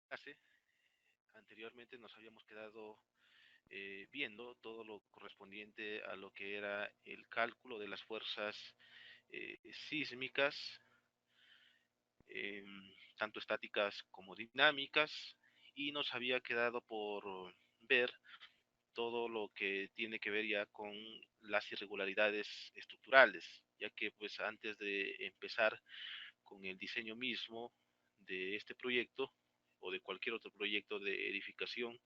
clase, anteriormente nos habíamos quedado viendo todo lo correspondiente a lo que era el cálculo de las fuerzas sísmicas, tanto estáticas como dinámicas, y nos había quedado por ver todo lo que tiene que ver ya con las irregularidades estructurales, ya que pues antes de empezar con el diseño mismo de este proyecto o de cualquier otro proyecto de edificación,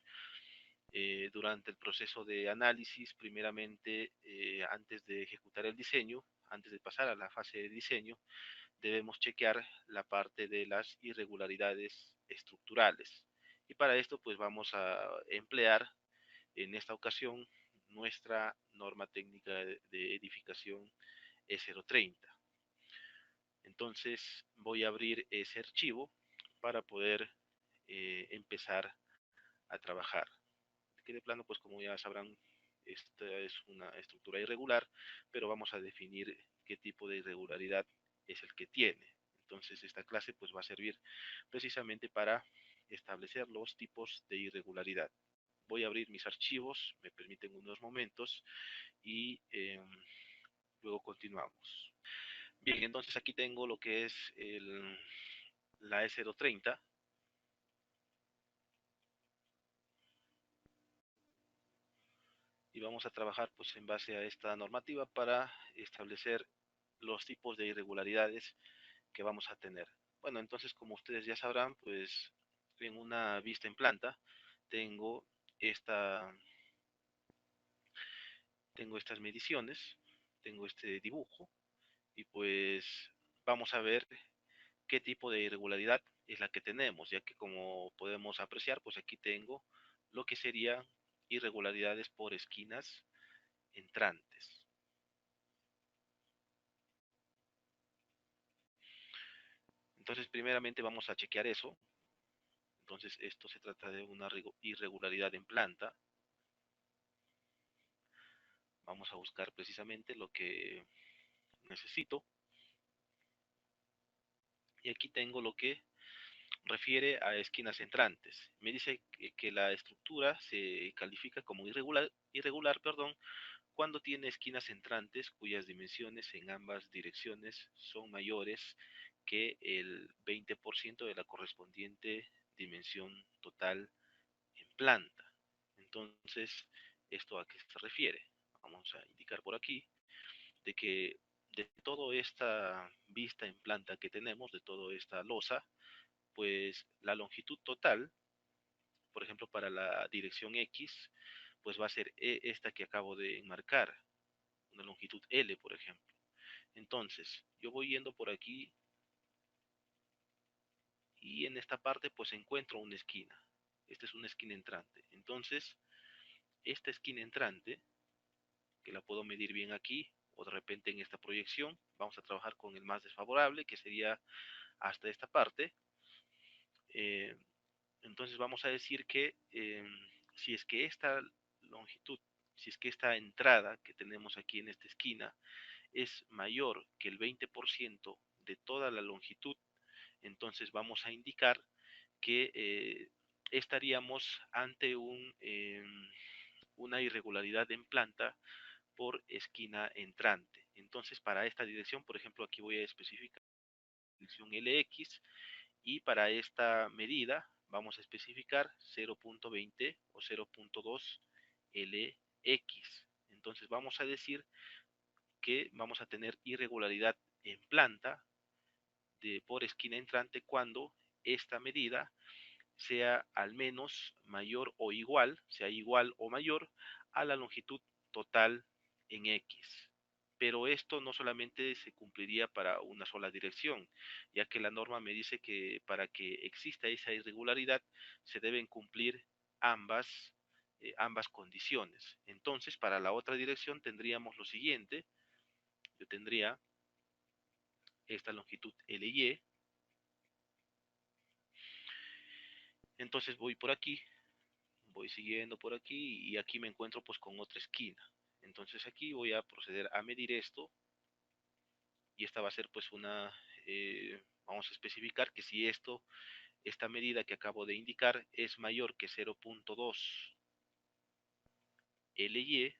durante el proceso de análisis, primeramente, antes de ejecutar el diseño, antes de pasar a la fase de diseño, debemos chequear la parte de las irregularidades estructurales. Y para esto, pues vamos a emplear en esta ocasión nuestra norma técnica de edificación E030. Entonces voy a abrir ese archivo para poder empezar a trabajar. Que de plano, pues como ya sabrán, esta es una estructura irregular, pero vamos a definir qué tipo de irregularidad es el que tiene. Entonces esta clase pues va a servir precisamente para establecer los tipos de irregularidad. Voy a abrir mis archivos, me permiten unos momentos y luego continuamos. Bien, entonces aquí tengo lo que es la E030 y vamos a trabajar pues en base a esta normativa para establecer los tipos de irregularidades que vamos a tener. Bueno, entonces como ustedes ya sabrán, pues en una vista en planta tengo esta tengo estas mediciones, tengo este dibujo y pues vamos a ver qué tipo de irregularidad es la que tenemos, ya que como podemos apreciar, pues aquí tengo lo que serían irregularidades por esquinas entrantes. Entonces, primeramente vamos a chequear eso. Entonces, esto se trata de una irregularidad en planta. Vamos a buscar precisamente lo que necesito. Y aquí tengo lo que refiere a esquinas entrantes. Me dice que la estructura se califica como irregular, perdón, cuando tiene esquinas entrantes cuyas dimensiones en ambas direcciones son mayores que el 20% de la correspondiente dimensión total en planta. Entonces, ¿esto a qué se refiere? Vamos a indicar por aquí de que de toda esta vista en planta que tenemos, de toda esta losa, pues la longitud total, por ejemplo, para la dirección X, pues va a ser esta que acabo de enmarcar, una longitud L, por ejemplo. Entonces, yo voy yendo por aquí y en esta parte pues encuentro una esquina. Esta es una esquina entrante. Entonces, esta esquina entrante, que la puedo medir bien aquí, o de repente en esta proyección, vamos a trabajar con el más desfavorable, que sería hasta esta parte. Eh, entonces vamos a decir que si es que esta longitud, si es que esta entrada que tenemos aquí en esta esquina es mayor que el 20% de toda la longitud, entonces vamos a indicar que estaríamos ante una irregularidad en planta por esquina entrante. Entonces, para esta dirección, por ejemplo, aquí voy a especificar la dirección LX y para esta medida vamos a especificar 0.20 o 0.2 LX. Entonces, vamos a decir que vamos a tener irregularidad en planta por esquina entrante cuando esta medida sea al menos mayor o igual, sea igual o mayor a la longitud total en X. Pero esto no solamente se cumpliría para una sola dirección, ya que la norma me dice que para que exista esa irregularidad se deben cumplir ambas, ambas condiciones. Entonces, para la otra dirección tendríamos lo siguiente, yo tendría esta longitud LY, entonces voy por aquí, voy siguiendo por aquí y aquí me encuentro pues con otra esquina. Entonces aquí voy a proceder a medir esto y esta va a ser pues una, vamos a especificar que si esto esta medida que acabo de indicar es mayor que 0.2 LY,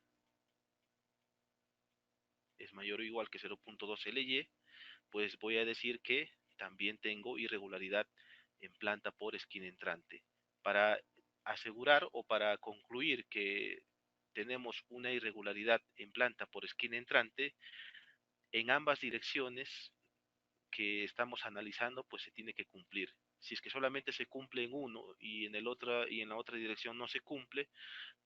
es mayor o igual que 0.2 LY, pues voy a decir que también tengo irregularidad en planta por esquina entrante. Para asegurar o para concluir que tenemos una irregularidad en planta por esquina entrante, en ambas direcciones que estamos analizando, pues se tiene que cumplir. Si es que solamente se cumple en uno y en el otro y en la otra dirección no se cumple,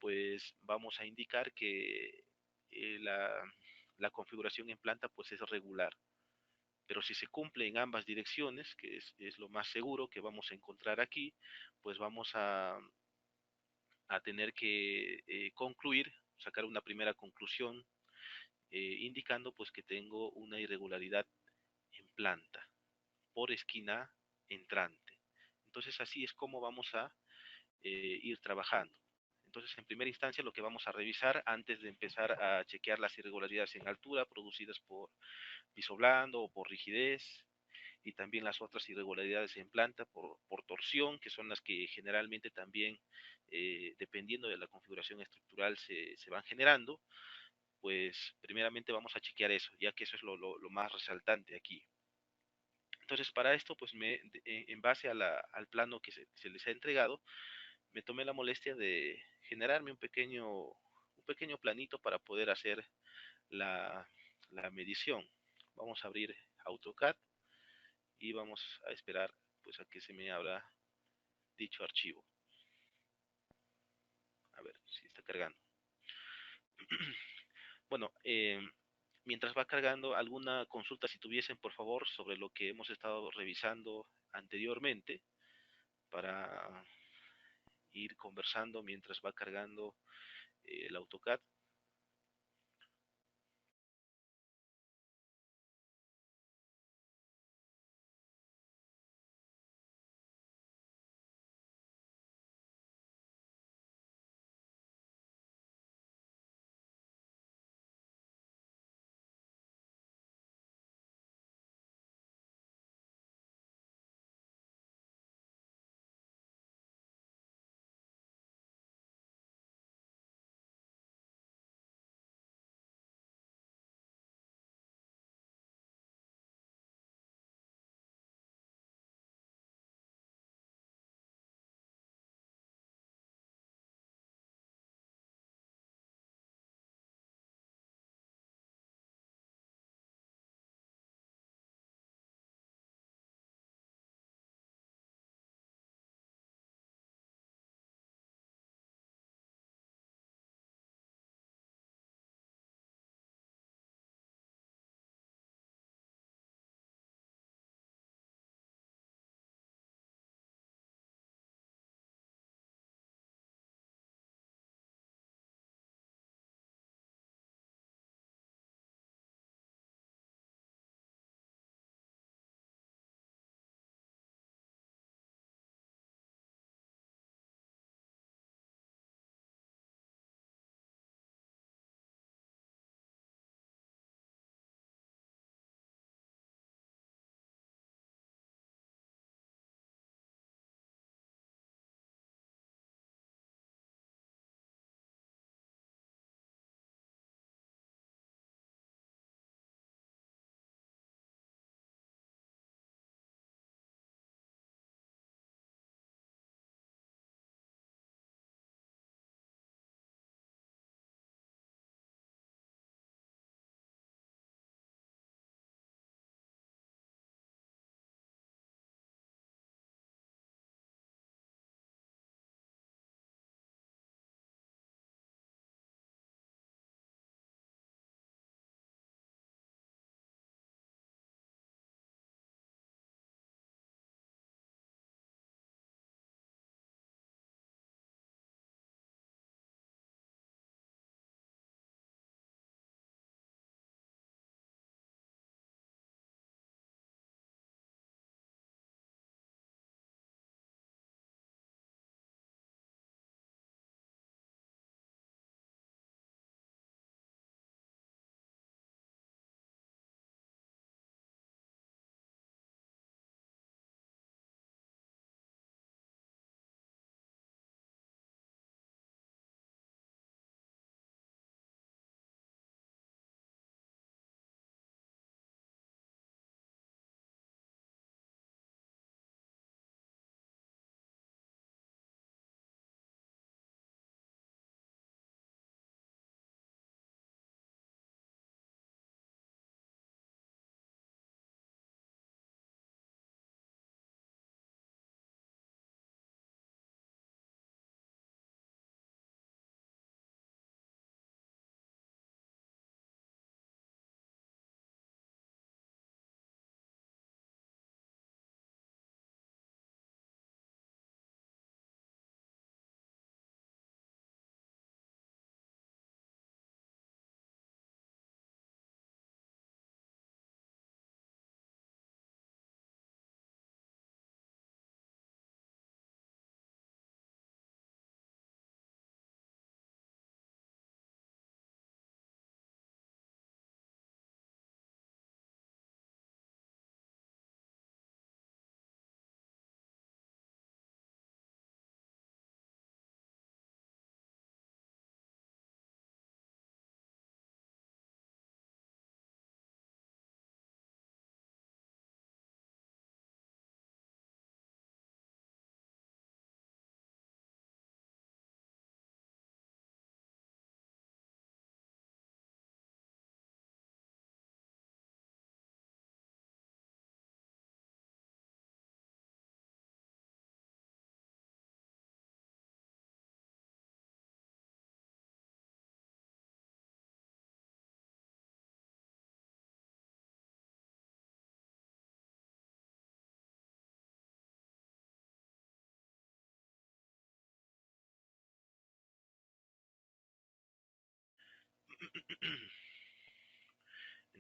pues vamos a indicar que la configuración en planta pues es regular. Pero si se cumple en ambas direcciones, que es lo más seguro que vamos a encontrar aquí, pues vamos a tener que concluir, sacar una primera conclusión, indicando pues que tengo una irregularidad en planta por esquina entrante. Entonces así es como vamos a ir trabajando. Entonces, en primera instancia, lo que vamos a revisar antes de empezar a chequear las irregularidades en altura producidas por piso blando o por rigidez, y también las otras irregularidades en planta por torsión, que son las que generalmente también, dependiendo de la configuración estructural, se van generando, pues primeramente vamos a chequear eso, ya que eso es lo más resaltante aquí. Entonces, para esto, pues en base al plano que se les ha entregado, me tomé la molestia de generarme un pequeño planito para poder hacer la, la medición. Vamos a abrir AutoCAD y vamos a esperar pues a que se me abra dicho archivo. A ver si está cargando. Bueno, mientras va cargando, alguna consulta si tuviesen, por favor, sobre lo que hemos estado revisando anteriormente para ir conversando mientras va cargando el AutoCAD.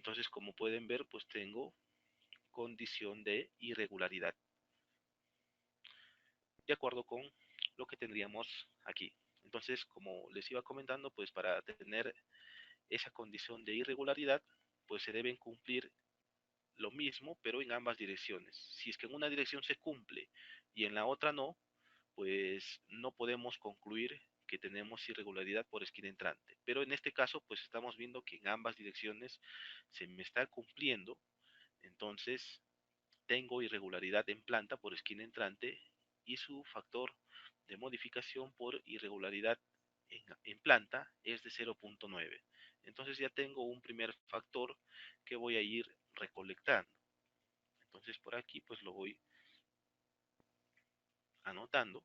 Entonces, como pueden ver, pues tengo condición de irregularidad, de acuerdo con lo que tendríamos aquí. Entonces, como les iba comentando, pues para tener esa condición de irregularidad, pues se deben cumplir lo mismo, pero en ambas direcciones. Si es que en una dirección se cumple y en la otra no, pues no podemos concluir que tenemos irregularidad por esquina entrante. Pero en este caso, pues estamos viendo que en ambas direcciones se me está cumpliendo, entonces tengo irregularidad en planta por esquina entrante y su factor de modificación por irregularidad en planta es de 0.9. Entonces ya tengo un primer factor que voy a ir recolectando. Entonces por aquí pues lo voy anotando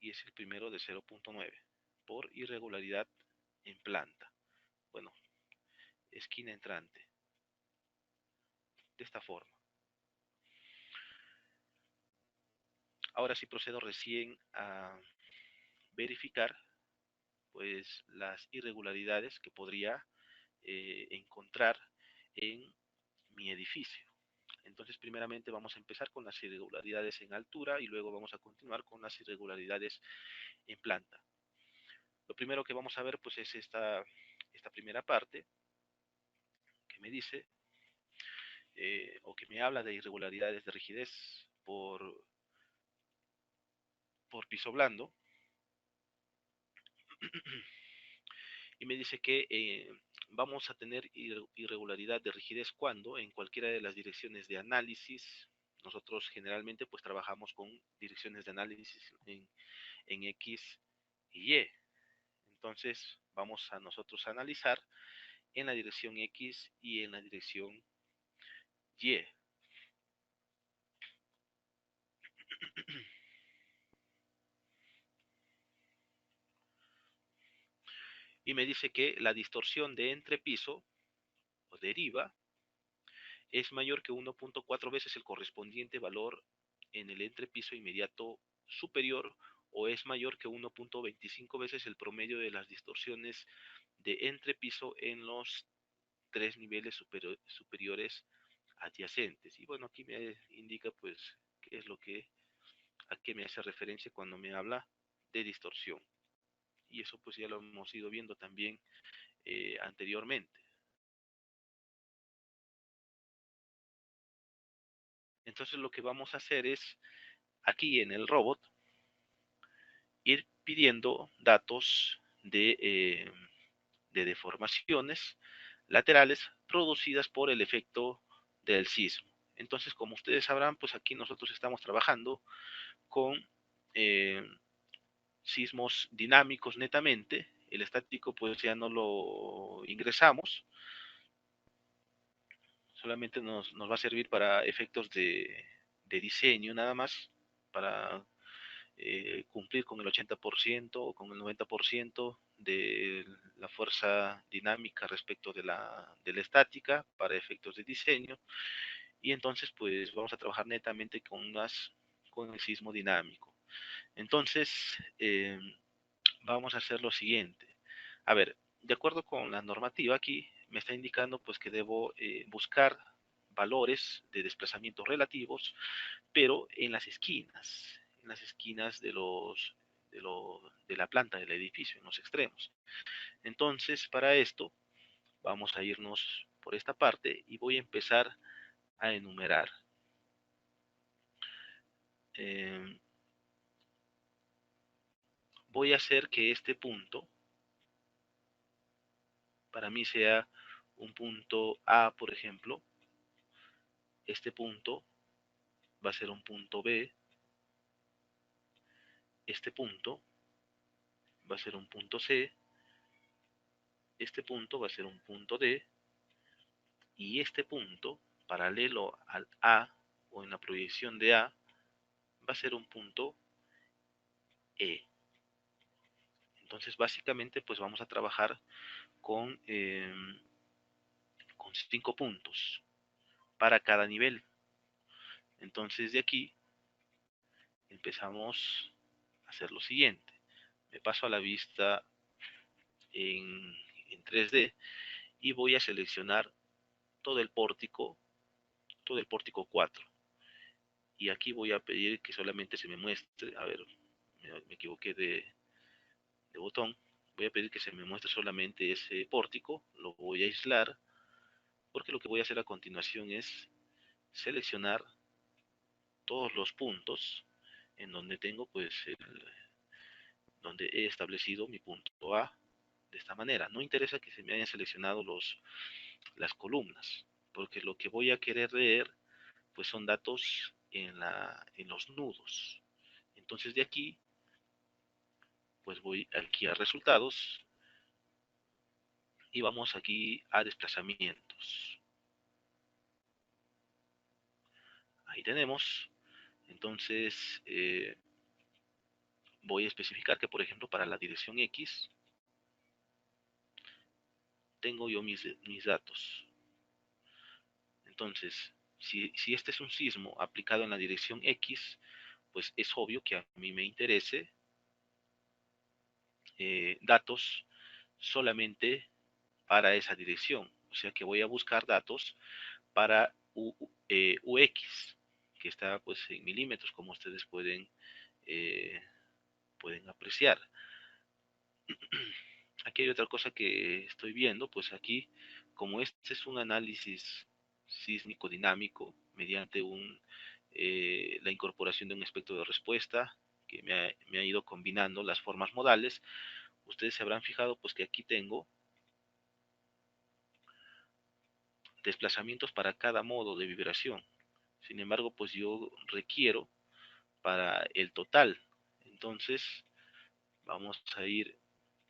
y es el primero de 0.9 por irregularidad en planta. Bueno, esquina entrante, de esta forma. Ahora sí procedo recién a verificar pues las irregularidades que podría encontrar en mi edificio. Entonces, primeramente vamos a empezar con las irregularidades en altura y luego vamos a continuar con las irregularidades en planta. Lo primero que vamos a ver pues es esta primera parte que me dice o que me habla de irregularidades de rigidez por piso blando y me dice que vamos a tener irregularidad de rigidez cuando en cualquiera de las direcciones de análisis, nosotros generalmente pues trabajamos con direcciones de análisis en X y Y. Entonces vamos a nosotros a analizar en la dirección X y en la dirección Y. Y me dice que la distorsión de entrepiso o deriva es mayor que 1.4 veces el correspondiente valor en el entrepiso inmediato superior o es mayor que 1.25 veces el promedio de las distorsiones de entrepiso en los tres niveles superiores adyacentes. Y bueno, aquí me indica pues qué es lo que a qué me hace referencia cuando me habla de distorsión. Y eso pues ya lo hemos ido viendo también anteriormente. Entonces lo que vamos a hacer es aquí en el robot ir pidiendo datos de deformaciones laterales producidas por el efecto del sismo. Entonces, como ustedes sabrán, pues aquí nosotros estamos trabajando con eh, sismos dinámicos netamente. El estático pues ya no lo ingresamos, solamente nos va a servir para efectos de diseño nada más, para cumplir con el 80% o con el 90% de la fuerza dinámica respecto de la estática para efectos de diseño. Y entonces pues vamos a trabajar netamente con el sismo dinámico. Entonces vamos a hacer lo siguiente. A ver, de acuerdo con la normativa aquí me está indicando pues que debo buscar valores de desplazamientos relativos pero en las esquinas de la planta del edificio, en los extremos. Entonces, para esto, vamos a irnos por esta parte y voy a empezar a enumerar. Eh, Voy a hacer que este punto, para mí sea un punto A, por ejemplo. Este punto va a ser un punto B. Este punto va a ser un punto C. Este punto va a ser un punto D. Y este punto, paralelo al A o en la proyección de A, va a ser un punto E. Entonces, básicamente, pues vamos a trabajar con 5 puntos para cada nivel. Entonces, de aquí empezamos a hacer lo siguiente. Me paso a la vista en 3D y voy a seleccionar todo todo el pórtico 4. Y aquí voy a pedir que solamente se me muestre, a ver, me equivoqué de botón, voy a pedir que se me muestre solamente ese pórtico, lo voy a aislar, porque lo que voy a hacer a continuación es seleccionar todos los puntos en donde tengo pues donde he establecido mi punto A de esta manera. No interesa que se me hayan seleccionado las columnas, porque lo que voy a querer leer pues son datos en los nudos. Entonces de aquí pues voy aquí a resultados y vamos aquí a desplazamientos. Ahí tenemos. Entonces voy a especificar que por ejemplo para la dirección X tengo yo mis datos. Entonces, si este es un sismo aplicado en la dirección X, pues es obvio que a mí me interese datos solamente para esa dirección. O sea que voy a buscar datos para UX, que está pues en milímetros, como ustedes eh, pueden apreciar. Aquí hay otra cosa que estoy viendo, pues aquí, como este es un análisis sísmico dinámico mediante la incorporación de un espectro de respuesta que me ha ido combinando las formas modales, ustedes se habrán fijado pues que aquí tengo desplazamientos para cada modo de vibración. Sin embargo, pues yo requiero para el total. Entonces, vamos a ir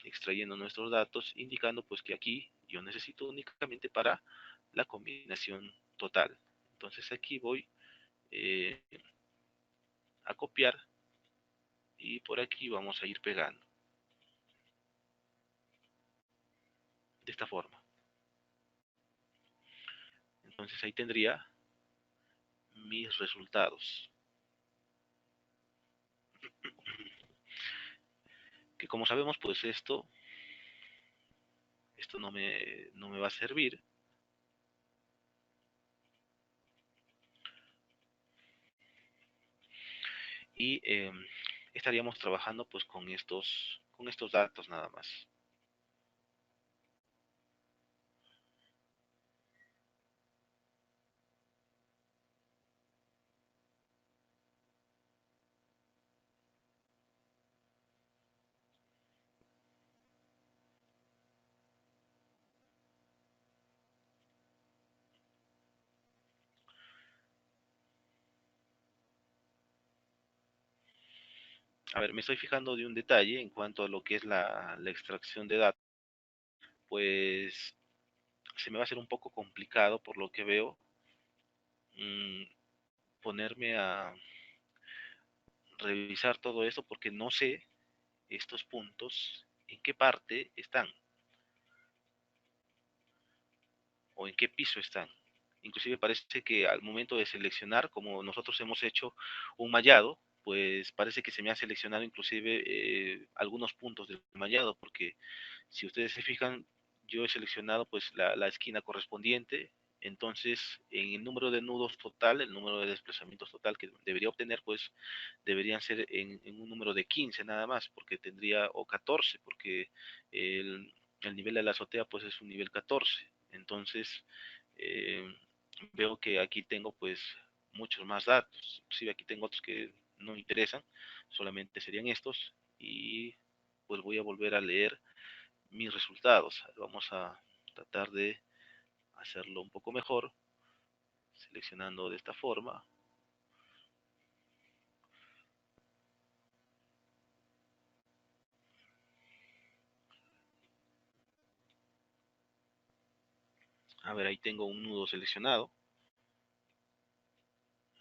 extrayendo nuestros datos, indicando pues que aquí yo necesito únicamente para la combinación total. Entonces aquí voy eh, a copiar y por aquí vamos a ir pegando de esta forma. Entonces ahí tendría mis resultados. Que como sabemos pues esto no me va a servir. Y estaríamos trabajando pues con estos datos nada más. A ver, me estoy fijando de un detalle en cuanto a lo que es la extracción de datos, pues se me va a hacer un poco complicado por lo que veo mmm, ponerme a revisar todo esto porque no sé estos puntos en qué parte están o en qué piso están. Inclusive parece que al momento de seleccionar, como nosotros hemos hecho un mallado, pues parece que se me ha seleccionado inclusive algunos puntos del mallado, porque si ustedes se fijan, yo he seleccionado pues la esquina correspondiente, entonces en el número de nudos total, el número de desplazamientos total que debería obtener, pues deberían ser en un número de 15 nada más, porque tendría, o 14, porque el nivel de la azotea pues es un nivel 14. Entonces eh, veo que aquí tengo pues muchos más datos, inclusive aquí tengo otros que no me interesan, solamente serían estos, y pues voy a volver a leer mis resultados. Vamos a tratar de hacerlo un poco mejor, seleccionando de esta forma. A ver, ahí tengo un nudo seleccionado,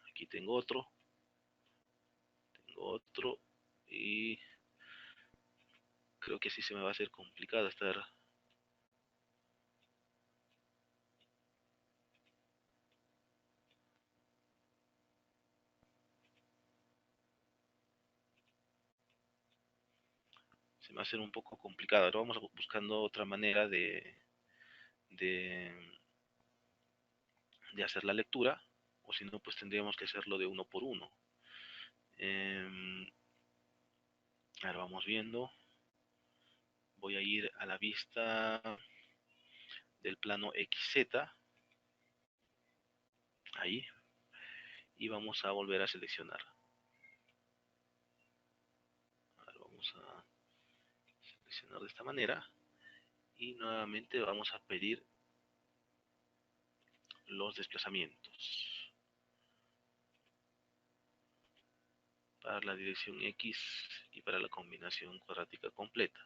aquí tengo otro, y creo que sí se me va a hacer complicado estar. Se me va a hacer un poco complicado. Ahora vamos buscando otra manera de, de hacer la lectura, o si no, pues tendríamos que hacerlo de uno por uno. Ahora vamos viendo. Voy a ir a la vista del plano XZ, ahí, y vamos a volver a seleccionar. Ahora vamos a seleccionar de esta manera y nuevamente vamos a pedir los desplazamientos para la dirección X y para la combinación cuadrática completa.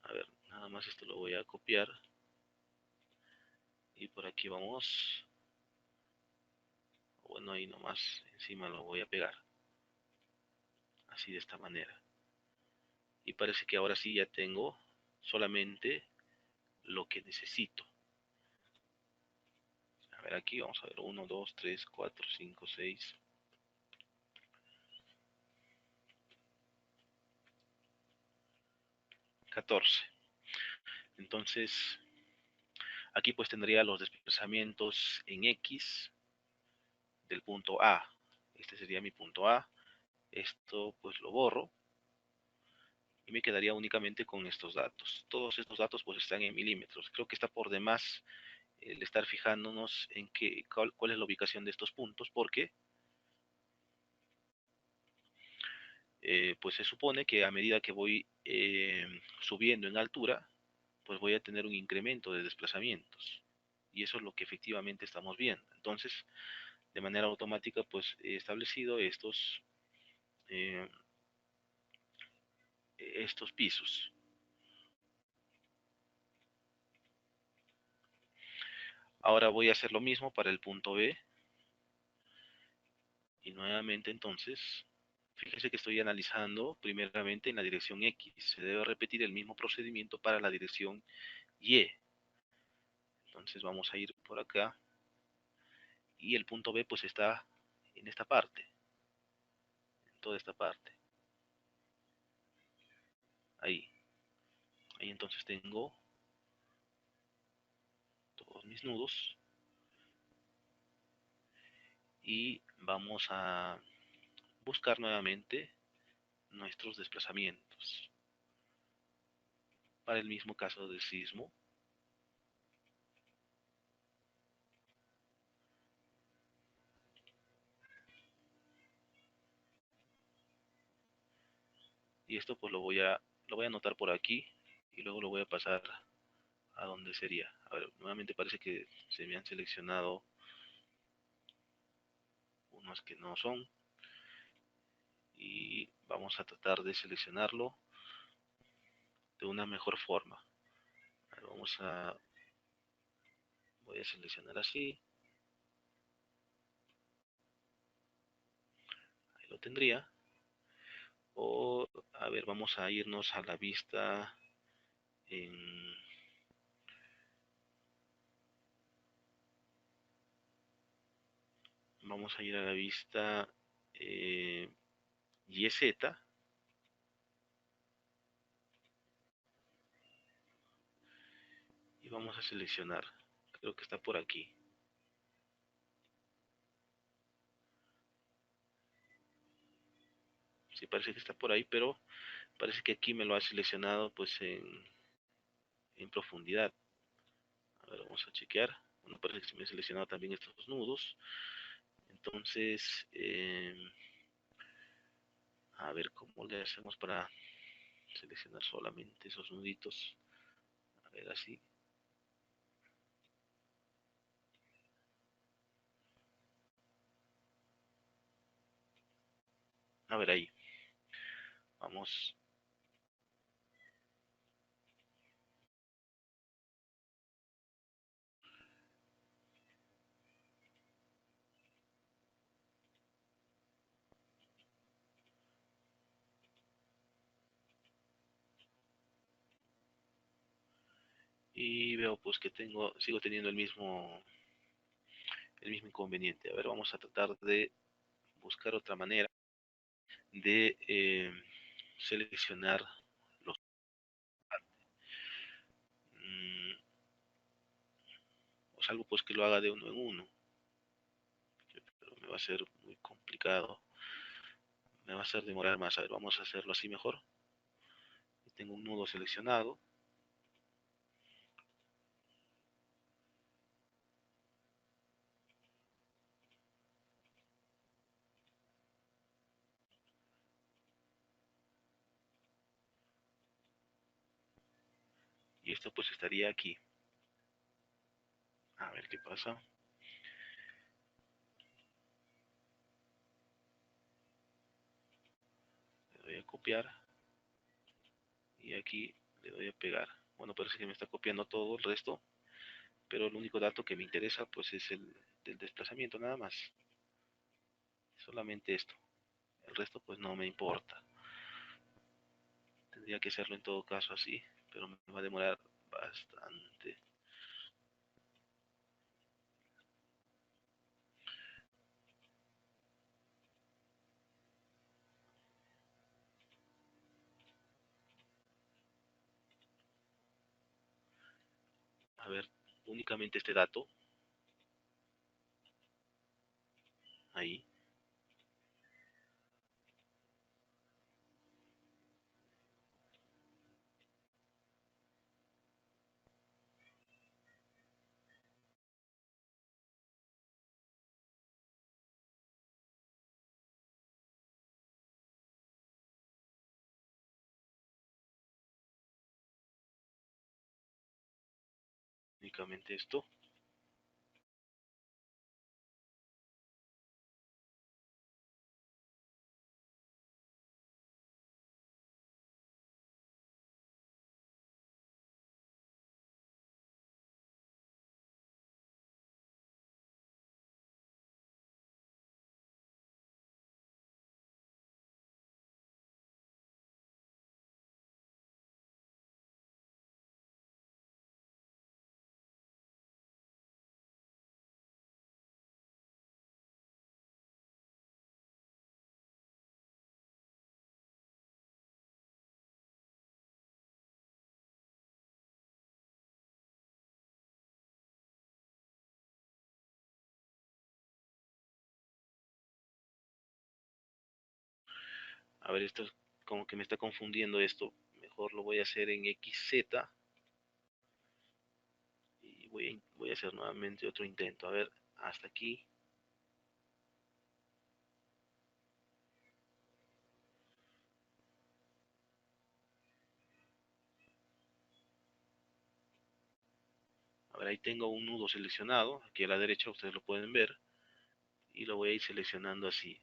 A ver, nada más esto lo voy a copiar y por aquí vamos, bueno, ahí nomás encima lo voy a pegar, así de esta manera. Y parece que ahora sí ya tengo solamente lo que necesito. A ver, aquí vamos a ver 1, 2, 3, 4, 5, 6, 14. Entonces, aquí pues tendría los desplazamientos en X del punto A. Este sería mi punto A. Esto pues lo borro y me quedaría únicamente con estos datos. Todos estos datos pues están en milímetros. Creo que está por demás el estar fijándonos en cuál es la ubicación de estos puntos, porque pues se supone que a medida que voy subiendo en altura, pues voy a tener un incremento de desplazamientos. Y eso es lo que efectivamente estamos viendo. Entonces, de manera automática, pues he establecido eh, estos pisos. Ahora voy a hacer lo mismo para el punto B. Y nuevamente entonces, fíjense que estoy analizando primeramente en la dirección X. Se debe repetir el mismo procedimiento para la dirección Y. Entonces vamos a ir por acá. Y el punto B pues está en esta parte. En toda esta parte. Ahí. Ahí entonces tengo todos mis nudos. Y vamos a buscar nuevamente nuestros desplazamientos. Para el mismo caso del sismo. Y esto pues lo voy a anotar por aquí y luego lo voy a pasar a donde sería. A ver, nuevamente parece que se me han seleccionado unos que no son. Y vamos a tratar de seleccionarlo de una mejor forma. A ver, voy a seleccionar así. Ahí lo tendría. O, a ver, vamos a irnos a la vista en... Vamos a ir a la vista YZ y vamos a seleccionar. Creo que está por aquí. Sí, parece que está por ahí, pero parece que aquí me lo ha seleccionado pues en profundidad. A ver, vamos a chequear. Bueno, parece que se me ha seleccionado también estos nudos. Entonces, a ver cómo le hacemos para seleccionar solamente esos nuditos. A ver, así. A ver, ahí. Vamos. Y veo pues que sigo teniendo el mismo inconveniente. A ver, vamos a tratar de buscar otra manera de seleccionar los. salvo pues que lo haga de uno en uno, pero me va a ser muy complicado, me va a hacer demorar más. A ver, vamos a hacerlo así mejor. Tengo un nudo seleccionado. Y esto pues estaría aquí. A ver qué pasa. Le doy a copiar. Y aquí le doy a pegar. Bueno, parece que me está copiando todo el resto. Pero el único dato que me interesa pues es el del desplazamiento nada más. Solamente esto. El resto pues no me importa. Tendría que hacerlo en todo caso así. Pero me va a demorar bastante. A ver, únicamente este dato. Ahí. Únicamente esto. A ver, esto es como que me está confundiendo esto. Mejor lo voy a hacer en XZ. Y voy a hacer nuevamente otro intento. A ver, hasta aquí. A ver, ahí tengo un nudo seleccionado. Aquí a la derecha ustedes lo pueden ver. Y lo voy a ir seleccionando así.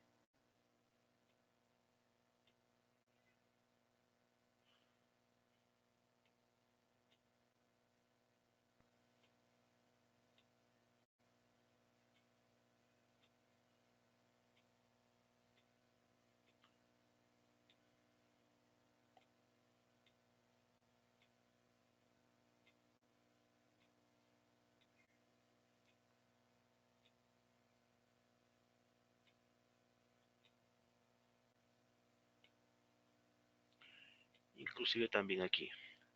Inclusive también aquí.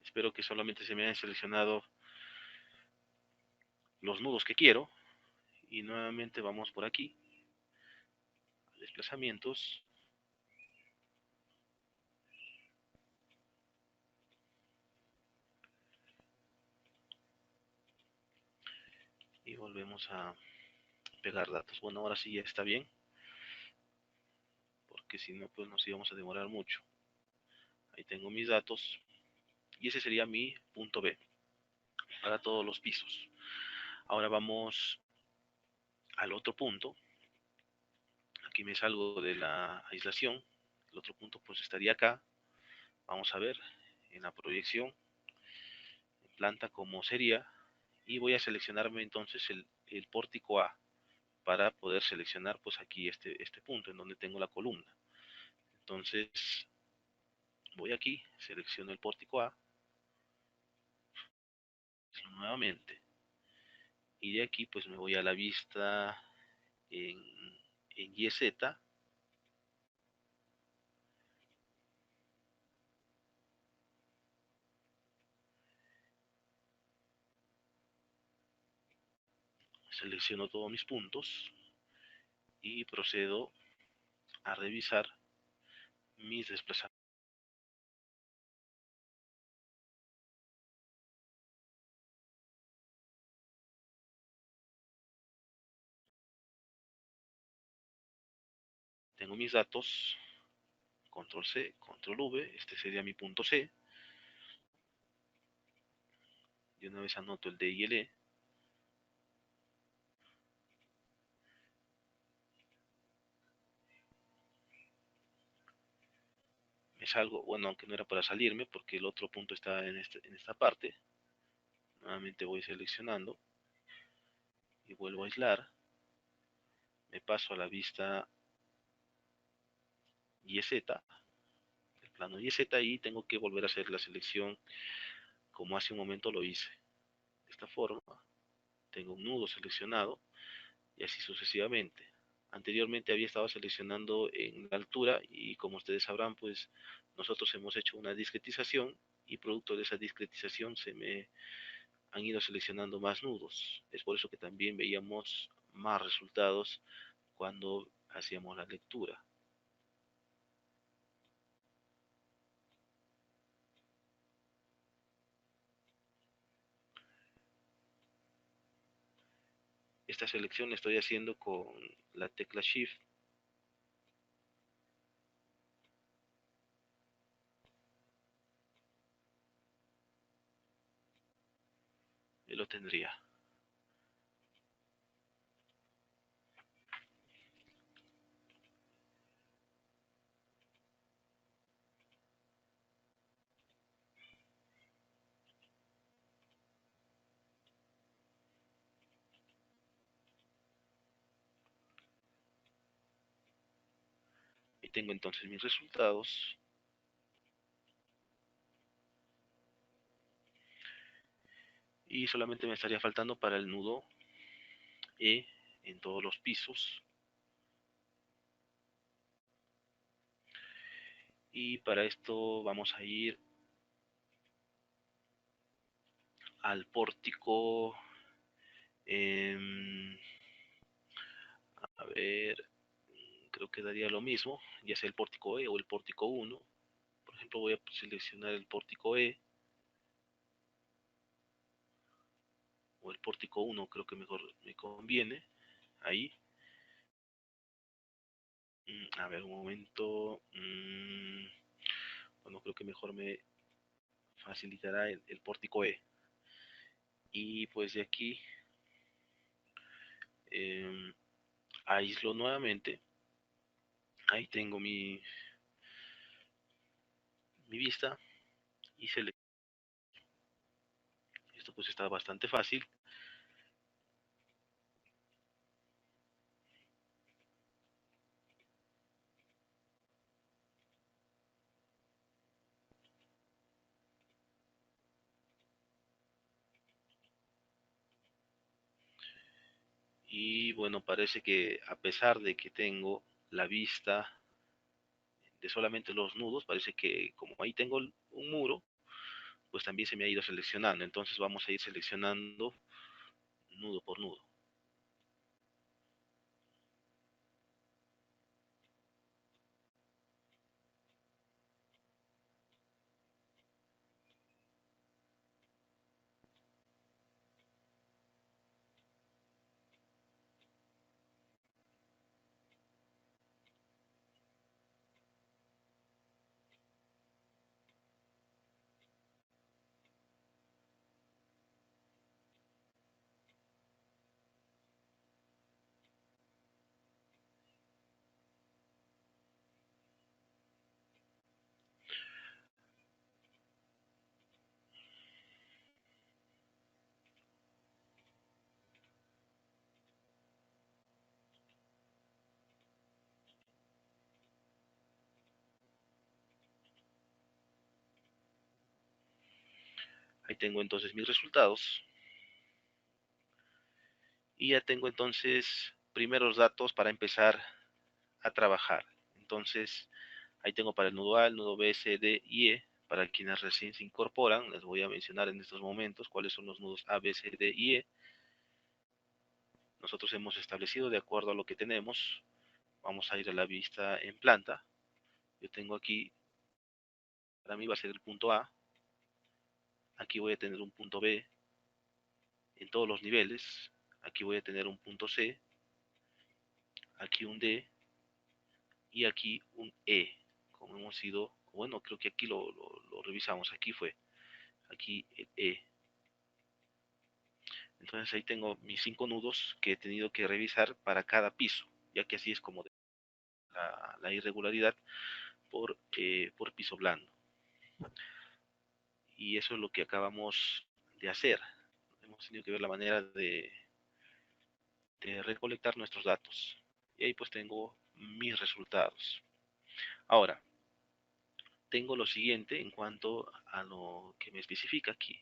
Espero que solamente se me hayan seleccionado los nudos que quiero. Y nuevamente vamos por aquí. Desplazamientos. Y volvemos a pegar datos. Bueno, ahora sí ya está bien. Porque si no, pues nos íbamos a demorar mucho. Ahí tengo mis datos. Y ese sería mi punto B para todos los pisos. Ahora vamos al otro punto. Aquí me salgo de la aislación. El otro punto pues estaría acá. Vamos a ver en la proyección en planta cómo sería. Y voy a seleccionarme entonces el pórtico A para poder seleccionar pues aquí este punto en donde tengo la columna. Entonces voy aquí, selecciono el pórtico A nuevamente. Y de aquí pues me voy a la vista en, en YZ. Selecciono todos mis puntos y procedo a revisar mis desplazamientos. Tengo mis datos, control C, control V, este sería mi punto C. De una vez anoto el D y el E. Me salgo, bueno, aunque no era para salirme porque el otro punto está en esta parte. Nuevamente voy seleccionando y vuelvo a aislar. Me paso a la vista YZ, el plano YZ, y tengo que volver a hacer la selección como hace un momento lo hice. De esta forma, tengo un nudo seleccionado y así sucesivamente. Anteriormente había estado seleccionando en la altura y como ustedes sabrán, pues nosotros hemos hecho una discretización y producto de esa discretización se me han ido seleccionando más nudos. Es por eso que también veíamos más resultados cuando hacíamos la lectura. Esta selección la estoy haciendo con la tecla Shift y lo tendría. Y tengo entonces mis resultados. Y solamente me estaría faltando para el nudo E en todos los pisos. Y para esto vamos a ir al pórtico. Eh, a ver, creo que daría lo mismo, ya sea el pórtico E o el pórtico 1. Por ejemplo, voy a seleccionar el pórtico E o el pórtico 1, creo que mejor me conviene. Ahí. A ver, un momento. Bueno, creo que mejor me facilitará el pórtico E. Y pues de aquí eh, aíslo nuevamente. Ahí tengo mi vista y esto pues está bastante fácil. Y bueno, parece que a pesar de que tengo la vista de solamente los nudos, parece que como ahí tengo un muro, pues también se me ha ido seleccionando. Entonces vamos a ir seleccionando nudo por nudo. Ahí tengo entonces mis resultados. Y ya tengo entonces primeros datos para empezar a trabajar. Entonces, ahí tengo para el nudo A, el nudo B, C, D y E. Para quienes recién se incorporan, les voy a mencionar en estos momentos cuáles son los nudos A, B, C, D y E. nosotros hemos establecido de acuerdo a lo que tenemos. Vamos a ir a la vista en planta. Yo tengo aquí, para mí va a ser el punto A. Aquí voy a tener un punto B en todos los niveles. Aquí voy a tener un punto C, aquí un D y aquí un E. Como hemos ido, bueno, creo que aquí lo revisamos. Aquí fue, aquí el E. Entonces ahí tengo mis 5 nudos que he tenido que revisar para cada piso, ya que así es como la irregularidad por piso blando. Y eso es lo que acabamos de hacer. Hemos tenido que ver la manera de recolectar nuestros datos. Y ahí pues tengo mis resultados. Ahora, tengo lo siguiente en cuanto a lo que me especifica aquí.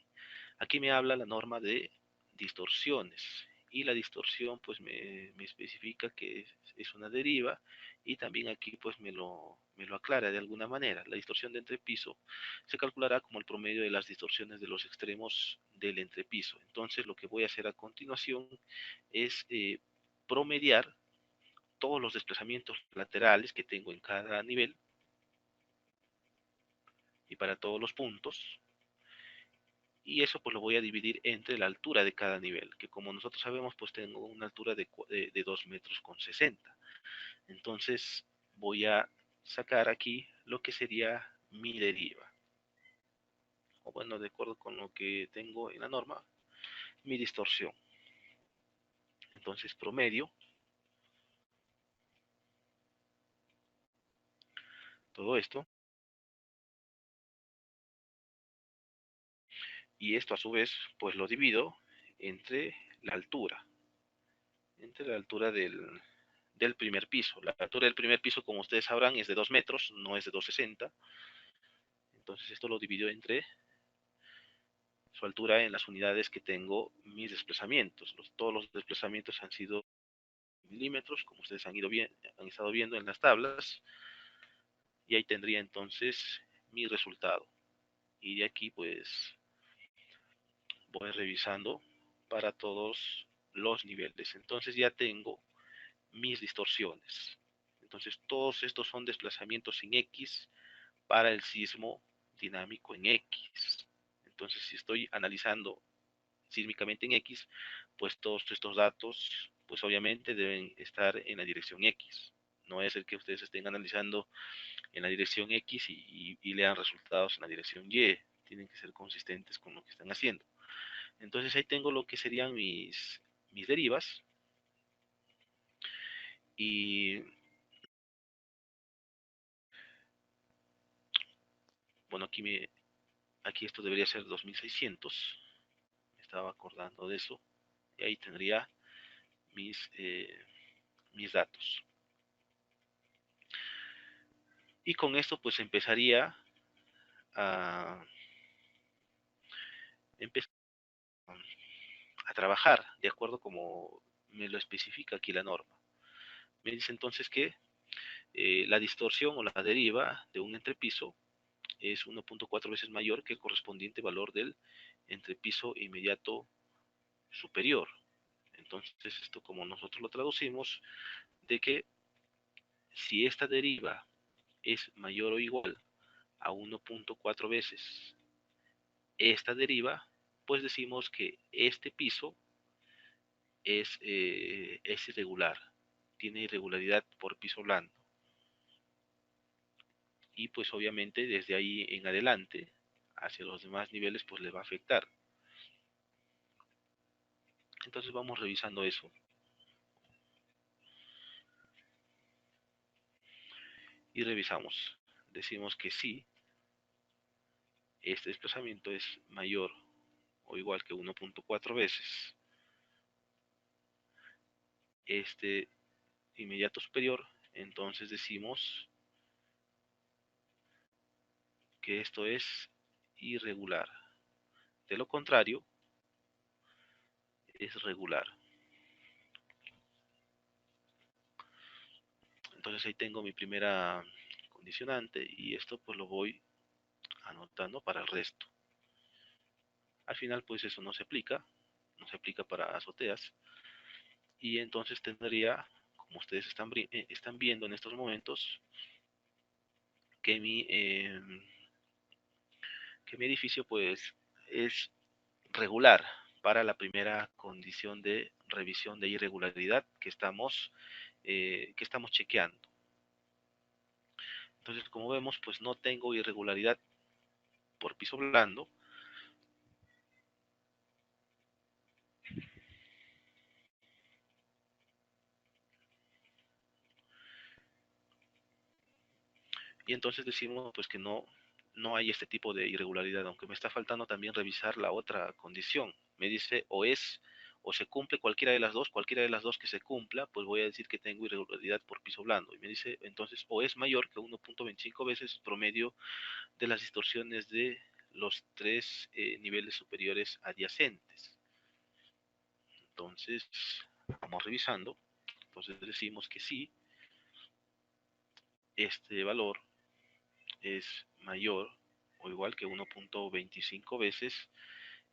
Aquí me habla la norma de distorsiones y la distorsión pues me especifica que es una deriva y también aquí pues me lo aclara de alguna manera. La distorsión de entrepiso se calculará como el promedio de las distorsiones de los extremos del entrepiso. Entonces lo que voy a hacer a continuación es promediar todos los desplazamientos laterales que tengo en cada nivel y para todos los puntos, y eso pues lo voy a dividir entre la altura de cada nivel, que como nosotros sabemos pues tengo una altura de 2 metros con 60. Entonces voy a sacar aquí lo que sería mi deriva, o bueno, de acuerdo con lo que tengo en la norma, mi distorsión. Entonces promedio todo esto, y esto a su vez pues lo divido entre la altura, entre la altura del primer piso. La altura del primer piso, como ustedes sabrán, es de 2 metros, no es de 2,60. Entonces esto lo divido entre su altura en las unidades que tengo mis desplazamientos. Todos los desplazamientos han sido milímetros, como ustedes han estado viendo en las tablas, y ahí tendría entonces mi resultado. Y de aquí pues voy revisando para todos los niveles. Entonces ya tengo mis distorsiones. Entonces todos estos son desplazamientos en X para el sismo dinámico en X. Entonces si estoy analizando sísmicamente en X, pues todos estos datos, pues obviamente deben estar en la dirección X. No es el que ustedes estén analizando en la dirección X y lean resultados en la dirección Y. Tienen que ser consistentes con lo que están haciendo. Entonces ahí tengo lo que serían mis derivas. Y bueno, aquí esto debería ser 2600. Me estaba acordando de eso. Y ahí tendría mis datos. Y con esto pues empezaría a, empezar a trabajar de acuerdo como me lo especifica aquí la norma. Me dice entonces que la distorsión o la deriva de un entrepiso es 1.4 veces mayor que el correspondiente valor del entrepiso inmediato superior. Entonces esto como nosotros lo traducimos, de que si esta deriva es mayor o igual a 1.4 veces esta deriva, pues decimos que este piso es irregular, tiene irregularidad por piso blando. Y pues obviamente desde ahí en adelante, hacia los demás niveles, pues le va a afectar. Entonces vamos revisando eso. Y revisamos. Decimos que sí, este desplazamiento es mayor o igual que 1.4 veces este inmediato superior, entonces decimos que esto es irregular. De lo contrario, es regular. Entonces ahí tengo mi primera condicionante y esto pues lo voy anotando para el resto. Al final pues eso no se aplica para azoteas, y entonces tendría, como ustedes están viendo en estos momentos, que mi edificio pues es regular para la primera condición de revisión de irregularidad que estamos chequeando. Entonces, como vemos, pues no tengo irregularidad por piso blando. Y entonces decimos pues que no hay este tipo de irregularidad, aunque me está faltando también revisar la otra condición. Me dice o se cumple cualquiera de las dos que se cumpla, pues voy a decir que tengo irregularidad por piso blando. Y me dice entonces o es mayor que 1.25 veces el promedio de las distorsiones de los tres niveles superiores adyacentes. Entonces, vamos revisando. Entonces decimos que sí, este valor es mayor o igual que 1.25 veces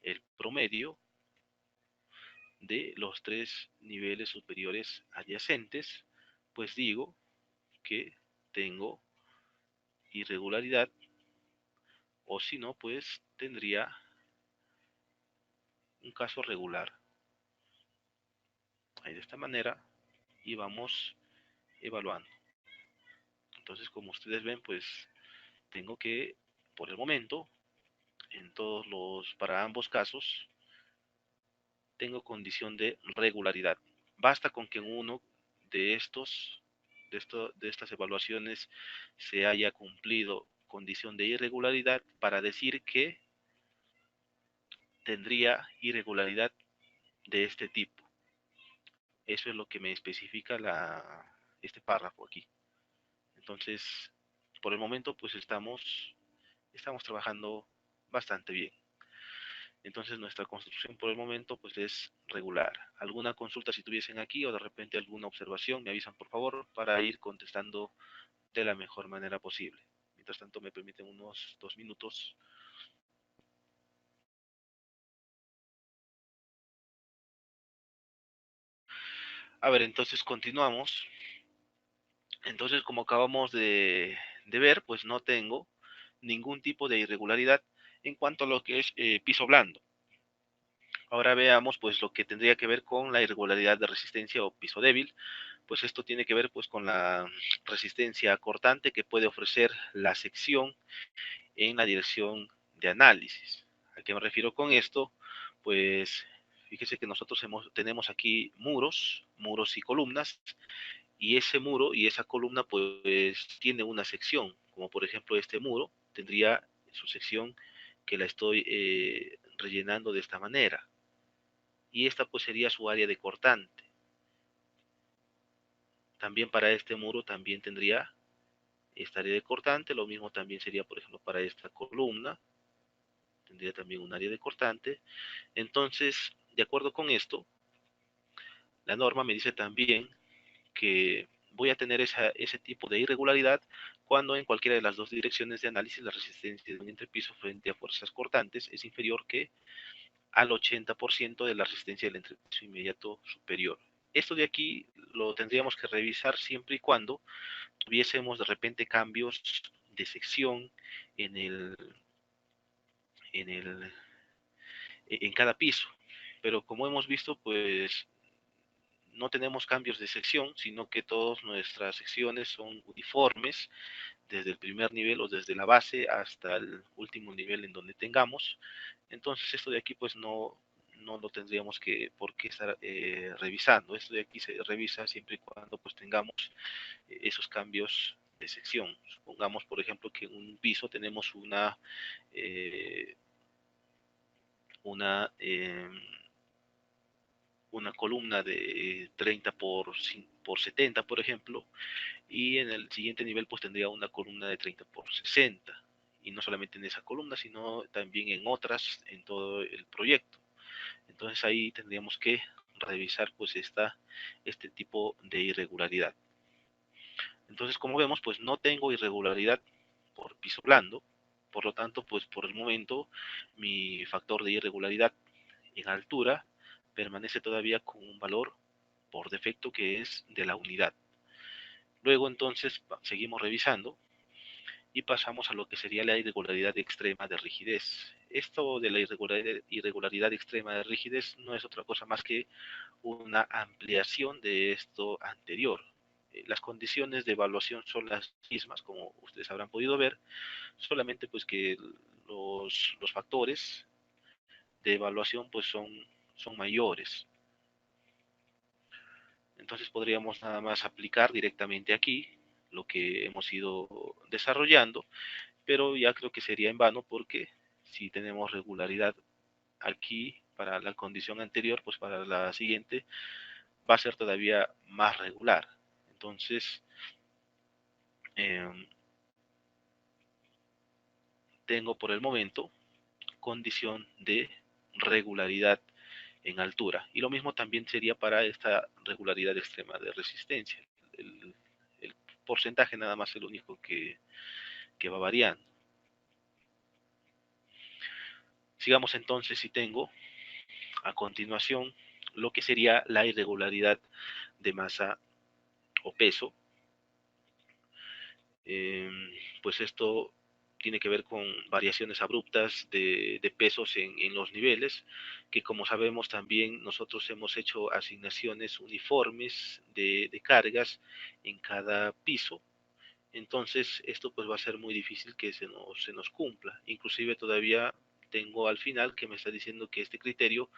el promedio de los tres niveles superiores adyacentes, pues digo que tengo irregularidad, o si no, pues tendría un caso regular. Ahí de esta manera y vamos evaluando. Entonces, como ustedes ven, pues tengo que, por el momento, para ambos casos, tengo condición de regularidad. Basta con que en uno de estas evaluaciones se haya cumplido condición de irregularidad para decir que tendría irregularidad de este tipo. Eso es lo que me especifica este párrafo aquí. Entonces, por el momento, pues estamos trabajando bastante bien. Entonces nuestra construcción por el momento pues es regular. Alguna consulta si tuviesen aquí o de repente alguna observación, me avisan por favor para ir contestando de la mejor manera posible. Mientras tanto me permiten unos 2 minutos. A ver, entonces continuamos. Entonces como acabamos de ver, pues no tengo ningún tipo de irregularidad en cuanto a lo que es piso blando. Ahora veamos pues lo que tendría que ver con la irregularidad de resistencia o piso débil. Pues esto tiene que ver pues con la resistencia cortante que puede ofrecer la sección en la dirección de análisis. ¿A qué me refiero con esto? Pues fíjese que nosotros tenemos aquí muros y columnas, y ese muro y esa columna pues tiene una sección, como por ejemplo este muro tendría su sección que la estoy rellenando de esta manera, y esta pues sería su área de cortante. También para este muro también tendría esta área de cortante, lo mismo también sería por ejemplo para esta columna, tendría también un área de cortante. Entonces, de acuerdo con esto, la norma me dice también que voy a tener ese tipo de irregularidad cuando en cualquiera de las dos direcciones de análisis la resistencia de un entrepiso frente a fuerzas cortantes es inferior que al 80% de la resistencia del entrepiso inmediato superior. Esto de aquí lo tendríamos que revisar siempre y cuando tuviésemos de repente cambios de sección en el, en el, en cada piso. Pero como hemos visto, pues no tenemos cambios de sección, sino que todas nuestras secciones son uniformes desde el primer nivel o desde la base hasta el último nivel en donde tengamos. Entonces esto de aquí pues no lo tendríamos por qué estar revisando. Esto de aquí se revisa siempre y cuando pues tengamos esos cambios de sección. Supongamos por ejemplo que en un piso tenemos eh, una, eh, una columna de 30 por 70, por ejemplo, y en el siguiente nivel pues tendría una columna de 30 por 60, y no solamente en esa columna, sino también en otras, en todo el proyecto. Entonces ahí tendríamos que revisar pues este tipo de irregularidad. Entonces, como vemos, pues no tengo irregularidad por piso blando, por lo tanto, pues por el momento mi factor de irregularidad en altura permanece todavía con un valor por defecto, que es de la unidad. Luego entonces seguimos revisando y pasamos a lo que sería la irregularidad extrema de rigidez. Esto de la irregularidad extrema de rigidez no es otra cosa más que una ampliación de esto anterior. Las condiciones de evaluación son las mismas, como ustedes habrán podido ver, solamente pues que los factores de evaluación pues son mayores. Entonces podríamos nada más aplicar directamente aquí lo que hemos ido desarrollando, pero ya creo que sería en vano porque si tenemos regularidad aquí para la condición anterior, pues para la siguiente va a ser todavía más regular. Entonces, eh, tengo por el momento condición de regularidad en altura. Y lo mismo también sería para esta regularidad extrema de resistencia. El, el porcentaje nada más es el único que va variando. Sigamos entonces si tengo a continuación lo que sería la irregularidad de masa o peso. Eh, pues esto tiene que ver con variaciones abruptas de pesos en los niveles, que como sabemos también nosotros hemos hecho asignaciones uniformes de cargas en cada piso. Entonces esto pues va a ser muy difícil que se nos cumpla. Inclusive todavía tengo al final que me está diciendo que este criterio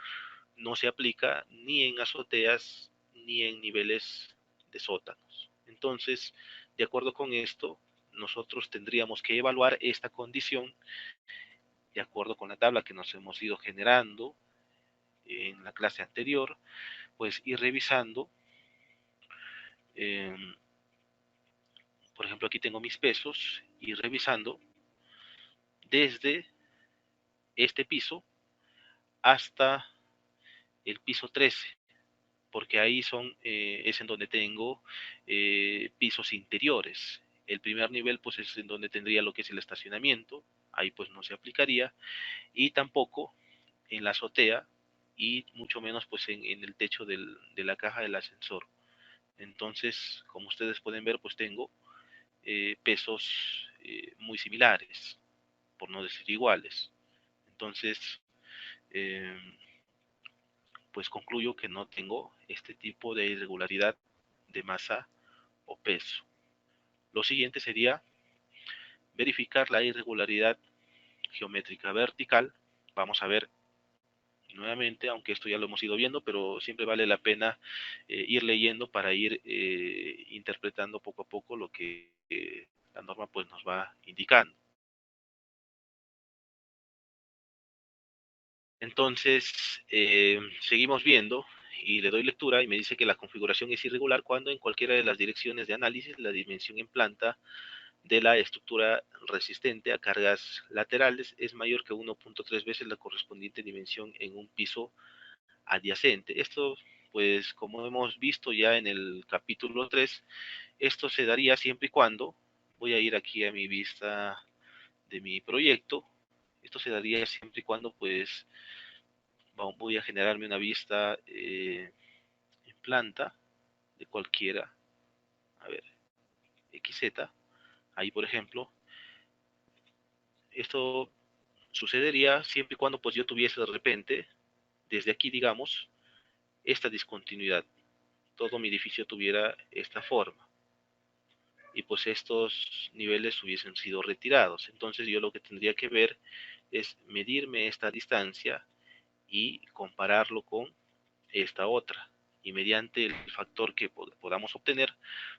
no se aplica ni en azoteas ni en niveles de sótanos. Entonces, de acuerdo con esto, nosotros tendríamos que evaluar esta condición de acuerdo con la tabla que nos hemos ido generando en la clase anterior, pues ir revisando, eh, por ejemplo, aquí tengo mis pesos, y revisando desde este piso hasta el piso 13, porque ahí es en donde tengo pisos interiores. El primer nivel pues es en donde tendría lo que es el estacionamiento, ahí pues no se aplicaría, y tampoco en la azotea, y mucho menos pues en el techo de la caja del ascensor. Entonces, como ustedes pueden ver, pues tengo pesos muy similares, por no decir iguales. Entonces, eh, pues concluyo que no tengo este tipo de irregularidad de masa o peso. Lo siguiente sería verificar la irregularidad geométrica vertical. Vamos a ver nuevamente, aunque esto ya lo hemos ido viendo, pero siempre vale la pena ir leyendo para ir interpretando poco a poco lo que la norma pues nos va indicando. Entonces, seguimos viendo y le doy lectura y me dice que la configuración es irregular cuando en cualquiera de las direcciones de análisis la dimensión en planta de la estructura resistente a cargas laterales es mayor que 1.3 veces la correspondiente dimensión en un piso adyacente. Esto, pues como hemos visto ya en el capítulo 3, esto se daría siempre y cuando, voy a ir aquí a mi vista de mi proyecto, esto se daría siempre y cuando pues voy a generarme una vista en planta de cualquiera, a ver, XZ, ahí por ejemplo, esto sucedería siempre y cuando pues yo tuviese de repente, desde aquí digamos, esta discontinuidad, todo mi edificio tuviera esta forma y pues estos niveles hubiesen sido retirados. Entonces yo lo que tendría que ver es medirme esta distancia y compararlo con esta otra. Y mediante el factor que podamos obtener,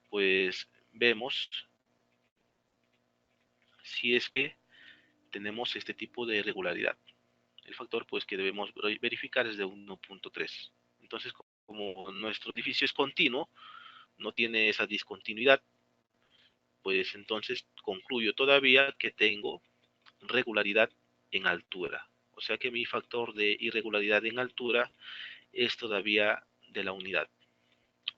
pues vemos si es que tenemos este tipo de irregularidad. El factor pues que debemos verificar es de 1.3. Entonces, como nuestro edificio es continuo, no tiene esa discontinuidad, pues entonces concluyo todavía que tengo regularidad en altura. O sea que mi factor de irregularidad en altura es todavía de la unidad.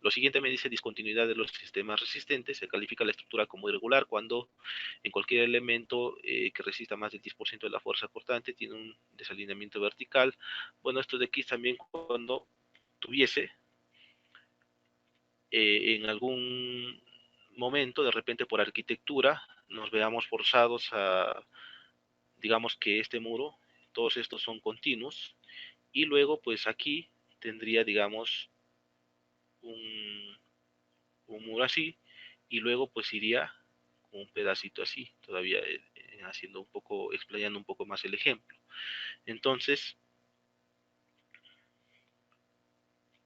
Lo siguiente me dice discontinuidad de los sistemas resistentes. Se califica la estructura como irregular cuando en cualquier elemento que resista más del 10% de la fuerza cortante tiene un desalineamiento vertical. Bueno, esto de aquí también cuando tuviese en algún momento, de repente por arquitectura, nos veamos forzados a, digamos que este muro, todos estos son continuos, y luego pues aquí tendría, digamos, un, un muro así, y luego pues iría con un pedacito así, todavía haciendo un poco, explayando un poco más el ejemplo. Entonces,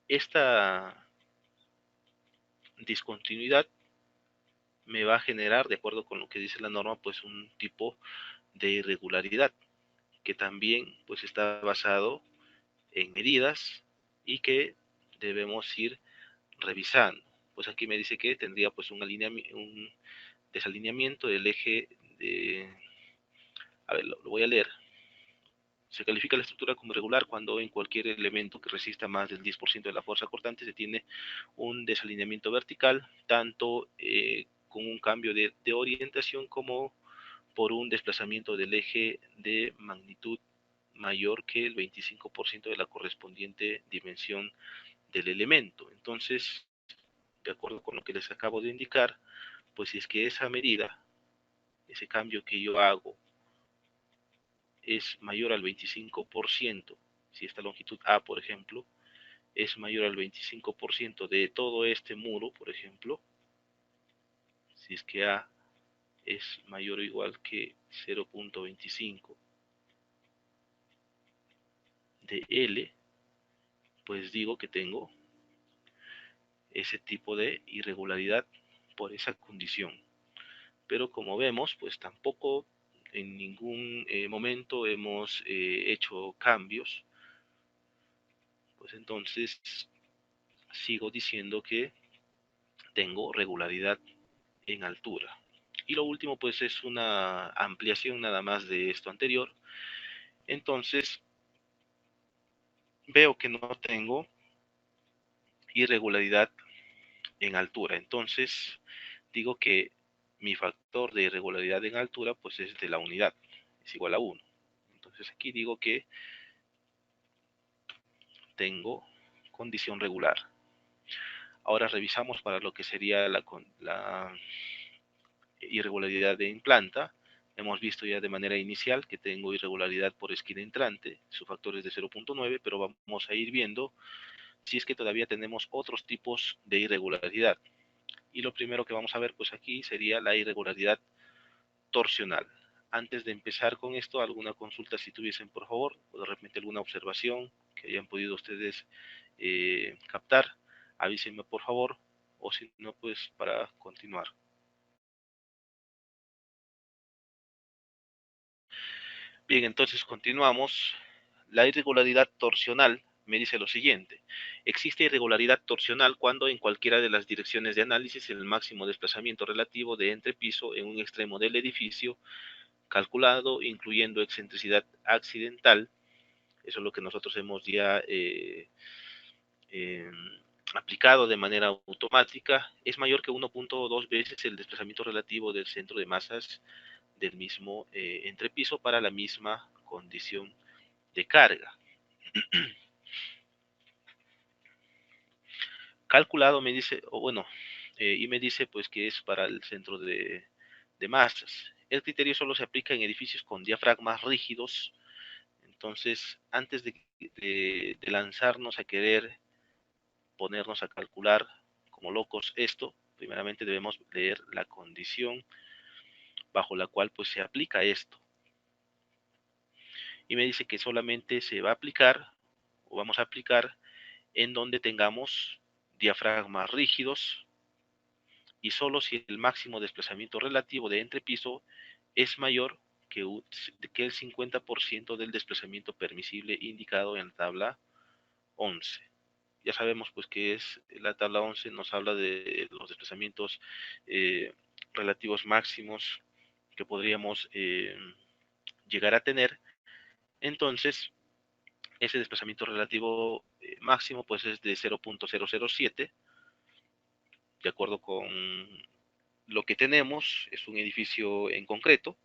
esta discontinuidad me va a generar, de acuerdo con lo que dice la norma, pues un tipo de irregularidad que también pues está basado en medidas y que debemos ir revisando. Pues aquí me dice que tendría pues un desalineamiento del eje de... A ver, lo voy a leer. Se califica la estructura como irregular cuando en cualquier elemento que resista más del 10% de la fuerza cortante se tiene un desalineamiento vertical, tanto con un cambio de orientación como por un desplazamiento del eje de magnitud mayor que el 25% de la correspondiente dimensión del elemento. Entonces, de acuerdo con lo que les acabo de indicar, pues si es que esa medida, ese cambio que yo hago es mayor al 25%, si esta longitud A, por ejemplo, es mayor al 25% de todo este muro, por ejemplo, si es que A es mayor o igual que 0.25 de L, pues digo que tengo ese tipo de irregularidad por esa condición. Pero como vemos, pues tampoco en ningún momento hemos hecho cambios, pues entonces sigo diciendo que tengo regularidad en altura. Y lo último pues es una ampliación nada más de esto anterior. Entonces veo que no tengo irregularidad en altura. Entonces digo que mi factor de irregularidad en altura pues es de la unidad, es igual a 1. Entonces aquí digo que tengo condición regular. Ahora revisamos para lo que sería la irregularidad en planta. Hemos visto ya de manera inicial que tengo irregularidad por esquina entrante, su factor es de 0.9, pero vamos a ir viendo si es que todavía tenemos otros tipos de irregularidad. Y lo primero que vamos a ver pues aquí sería la irregularidad torsional. Antes de empezar con esto, alguna consulta si tuviesen por favor, o de repente alguna observación que hayan podido ustedes captar, avísenme por favor, o si no pues para continuar. Bien, entonces continuamos. La irregularidad torsional me dice lo siguiente. Existe irregularidad torsional cuando en cualquiera de las direcciones de análisis el máximo desplazamiento relativo de entrepiso en un extremo del edificio, calculado incluyendo excentricidad accidental, eso es lo que nosotros hemos ya eh, aplicado de manera automática, es mayor que 1.2 veces el desplazamiento relativo del centro de masas del mismo entrepiso para la misma condición de carga. Calculado me dice, o bueno, y me dice pues que es para el centro de masas. El criterio solo se aplica en edificios con diafragmas rígidos. Entonces, antes de lanzarnos a querer ponernos a calcular como locos esto, primeramente debemos leer la condición bajo la cual pues se aplica esto. Y me dice que solamente se va a aplicar o vamos a aplicar en donde tengamos diafragmas rígidos y solo si el máximo desplazamiento relativo de entrepiso es mayor que el 50% del desplazamiento permisible indicado en la tabla 11. Ya sabemos pues que es la tabla 11 nos habla de los desplazamientos eh, relativos máximos que podríamos llegar a tener. Entonces, ese desplazamiento relativo máximo pues es de 0.007, de acuerdo con lo que tenemos, es un edificio en concreto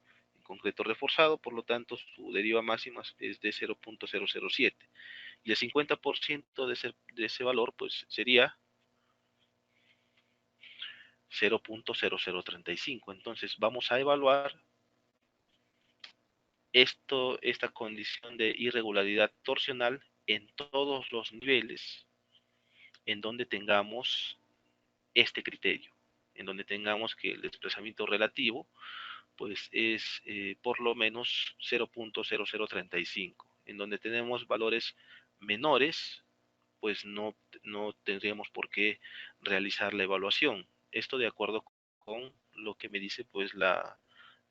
reforzado, por lo tanto su deriva máxima es de 0.007. Y el 50% de ese valor pues sería 0.0035. Entonces vamos a evaluar esta condición de irregularidad torsional en todos los niveles en donde tengamos este criterio, en donde tengamos que el desplazamiento relativo pues es por lo menos 0.0035. En donde tenemos valores menores, pues no tendríamos por qué realizar la evaluación. Esto de acuerdo con lo que me dice pues la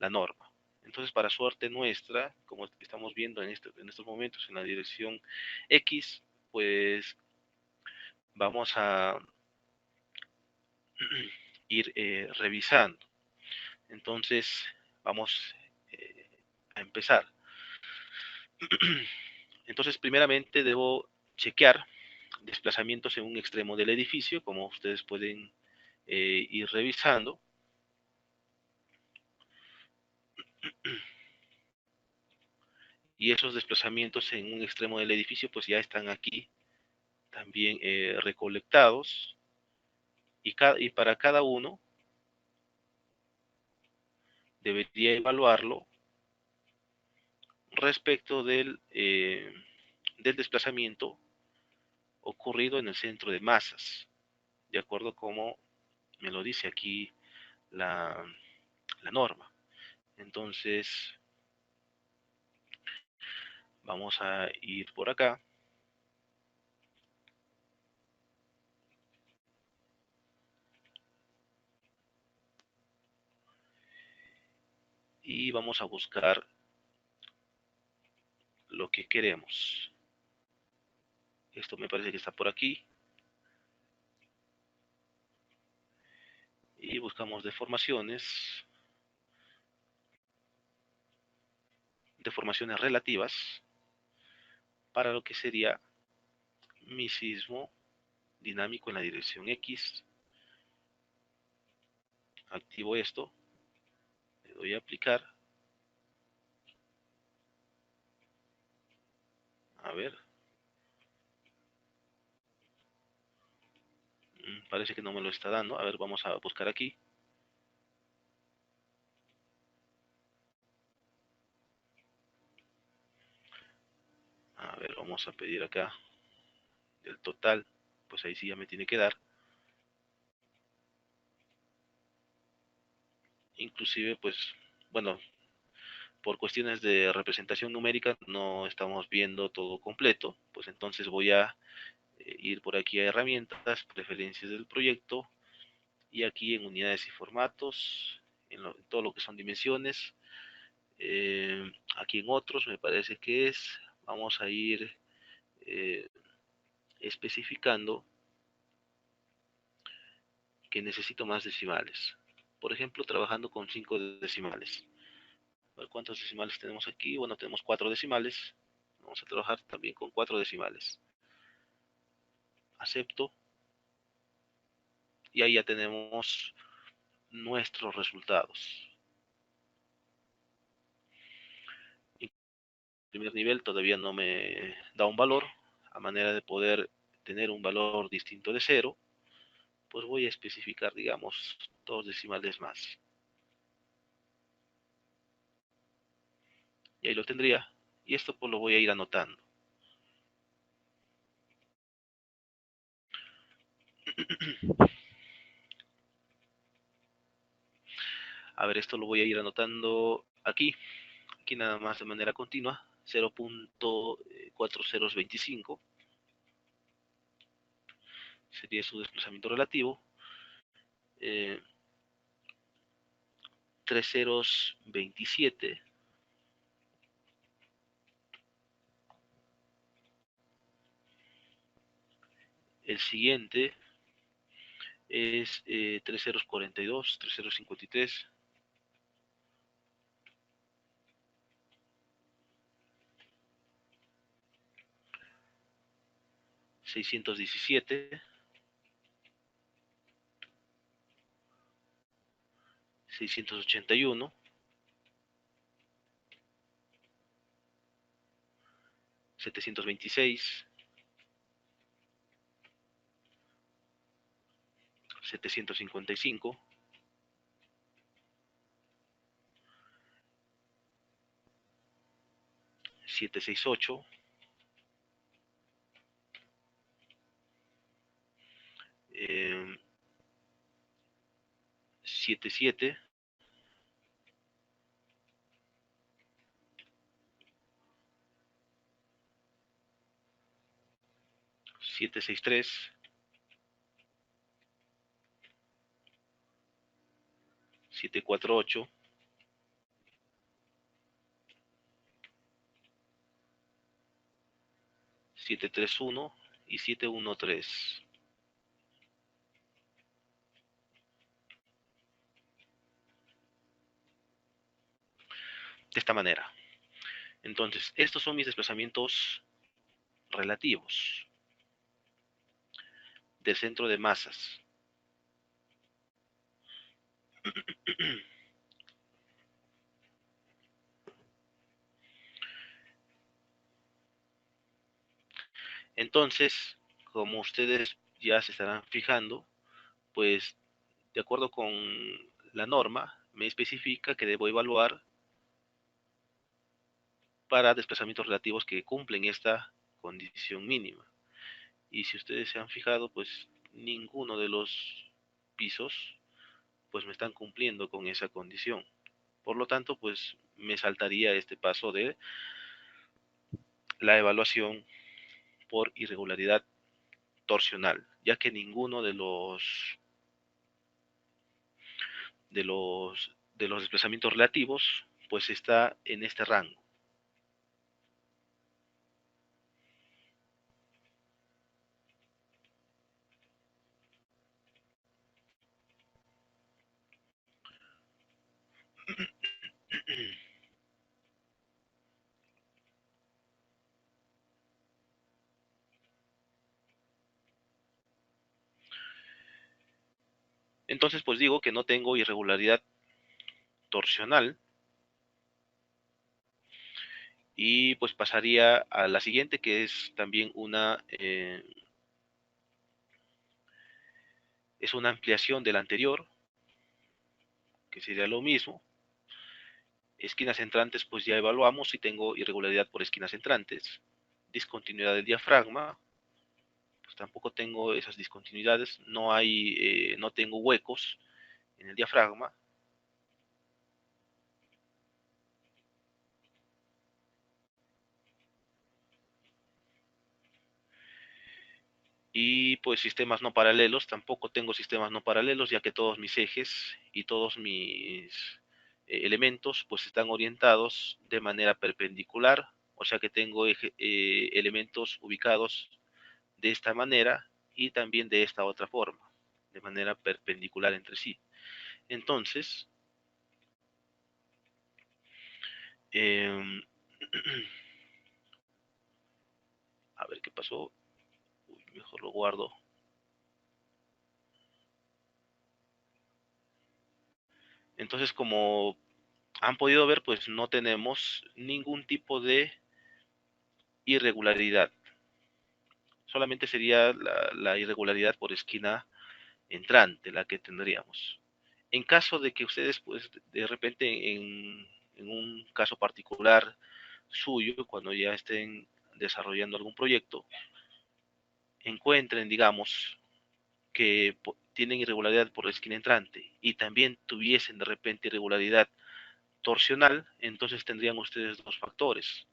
norma. Entonces, para suerte nuestra, como estamos viendo en estos momentos en la dirección X, pues vamos a ir revisando. Entonces, vamos a empezar. Entonces, primeramente debo chequear desplazamientos en un extremo del edificio, como ustedes pueden ir revisando. Y esos desplazamientos en un extremo del edificio pues ya están aquí también recolectados, y para cada uno debería evaluarlo respecto del desplazamiento ocurrido en el centro de masas, de acuerdo como me lo dice aquí la, la norma. Entonces vamos a ir por acá y vamos a buscar lo que queremos. Esto me parece que está por aquí. Y buscamos deformaciones relativas para lo que sería mi sismo dinámico en la dirección X. Activo esto, le doy a aplicar. A ver, parece que no me lo está dando. A ver, vamos a buscar aquí. A ver, vamos a pedir acá el total. Pues ahí sí ya me tiene que dar. Inclusive, pues, bueno, por cuestiones de representación numérica no estamos viendo todo completo. Pues entonces voy a ir por aquí a herramientas, preferencias del proyecto, y aquí en unidades y formatos, en todo lo que son dimensiones. Aquí en otros me parece que vamos a ir eh, especificando que necesito más decimales. Por ejemplo, trabajando con 5 decimales. A ver cuántos decimales tenemos aquí. Bueno, tenemos 4 decimales. Vamos a trabajar también con 4 decimales. Acepto. Y ahí ya tenemos nuestros resultados. En primer nivel todavía no me da un valor. A manera de poder tener un valor distinto de 0, pues voy a especificar, digamos, 2 decimales más. Y ahí lo tendría. Y esto pues lo voy a ir anotando. A ver, esto lo voy a ir anotando aquí nada más de manera continua. 0.4025 sería su desplazamiento relativo. 3 ceros 27. El siguiente es 3 ceros 42, 3 ceros 53. 617, 681, 726, 755, 768, 77, 763, 748, 731 y 713. De esta manera. Entonces, estos son mis desplazamientos relativos del centro de masas. Entonces, como ustedes ya se estarán fijando, pues de acuerdo con la norma, me especifica que debo evaluar para desplazamientos relativos que cumplen esta condición mínima. Y si ustedes se han fijado, pues ninguno de los pisos pues me están cumpliendo con esa condición. Por lo tanto, pues me saltaría este paso de la evaluación por irregularidad torsional, ya que ninguno de los desplazamientos relativos pues está en este rango. Entonces, pues digo que no tengo irregularidad torsional y pues pasaría a la siguiente, que es también es una ampliación de la anterior, que sería lo mismo. Esquinas entrantes, pues ya evaluamos si tengo irregularidad por esquinas entrantes. Discontinuidad del diafragma, pues tampoco tengo esas discontinuidades, no tengo huecos en el diafragma. Y pues sistemas no paralelos, tampoco tengo sistemas no paralelos, ya que todos mis ejes y todos mis elementos pues están orientados de manera perpendicular, o sea que tengo elementos ubicados de esta manera y también de esta otra forma, de manera perpendicular entre sí. Entonces, eh, a ver qué pasó. Uy, mejor lo guardo. Entonces, como han podido ver, pues no tenemos ningún tipo de irregularidad. Solamente sería la irregularidad por esquina entrante la que tendríamos. En caso de que ustedes, pues, de repente, en un caso particular suyo, cuando ya estén desarrollando algún proyecto, encuentren, digamos, que tienen irregularidad por la esquina entrante y también tuviesen de repente irregularidad torsional, entonces tendrían ustedes dos factores.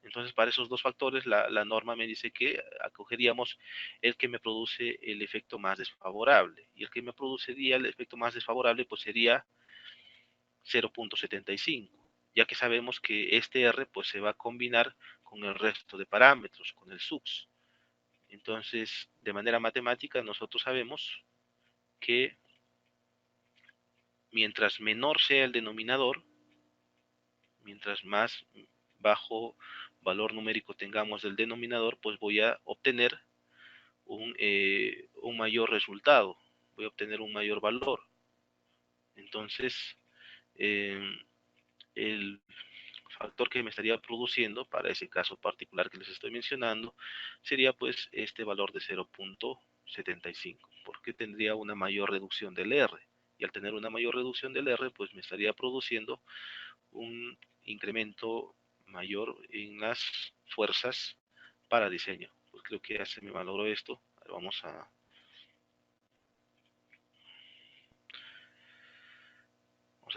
Entonces, para esos dos factores, la norma me dice que acogeríamos el que me produce el efecto más desfavorable. Y el que me produciría el efecto más desfavorable, pues sería 0.75, ya que sabemos que este R pues, se va a combinar con el resto de parámetros, con el SUX. Entonces, de manera matemática, nosotros sabemos que mientras menor sea el denominador, mientras más bajo valor numérico tengamos del denominador, pues voy a obtener un mayor resultado, voy a obtener un mayor valor. Entonces, eh, el factor que me estaría produciendo para ese caso particular que les estoy mencionando sería pues este valor de 0.75, porque tendría una mayor reducción del R, y al tener una mayor reducción del R pues me estaría produciendo un incremento mayor en las fuerzas para diseño. Pues creo que ya se me valoró esto. Vamos a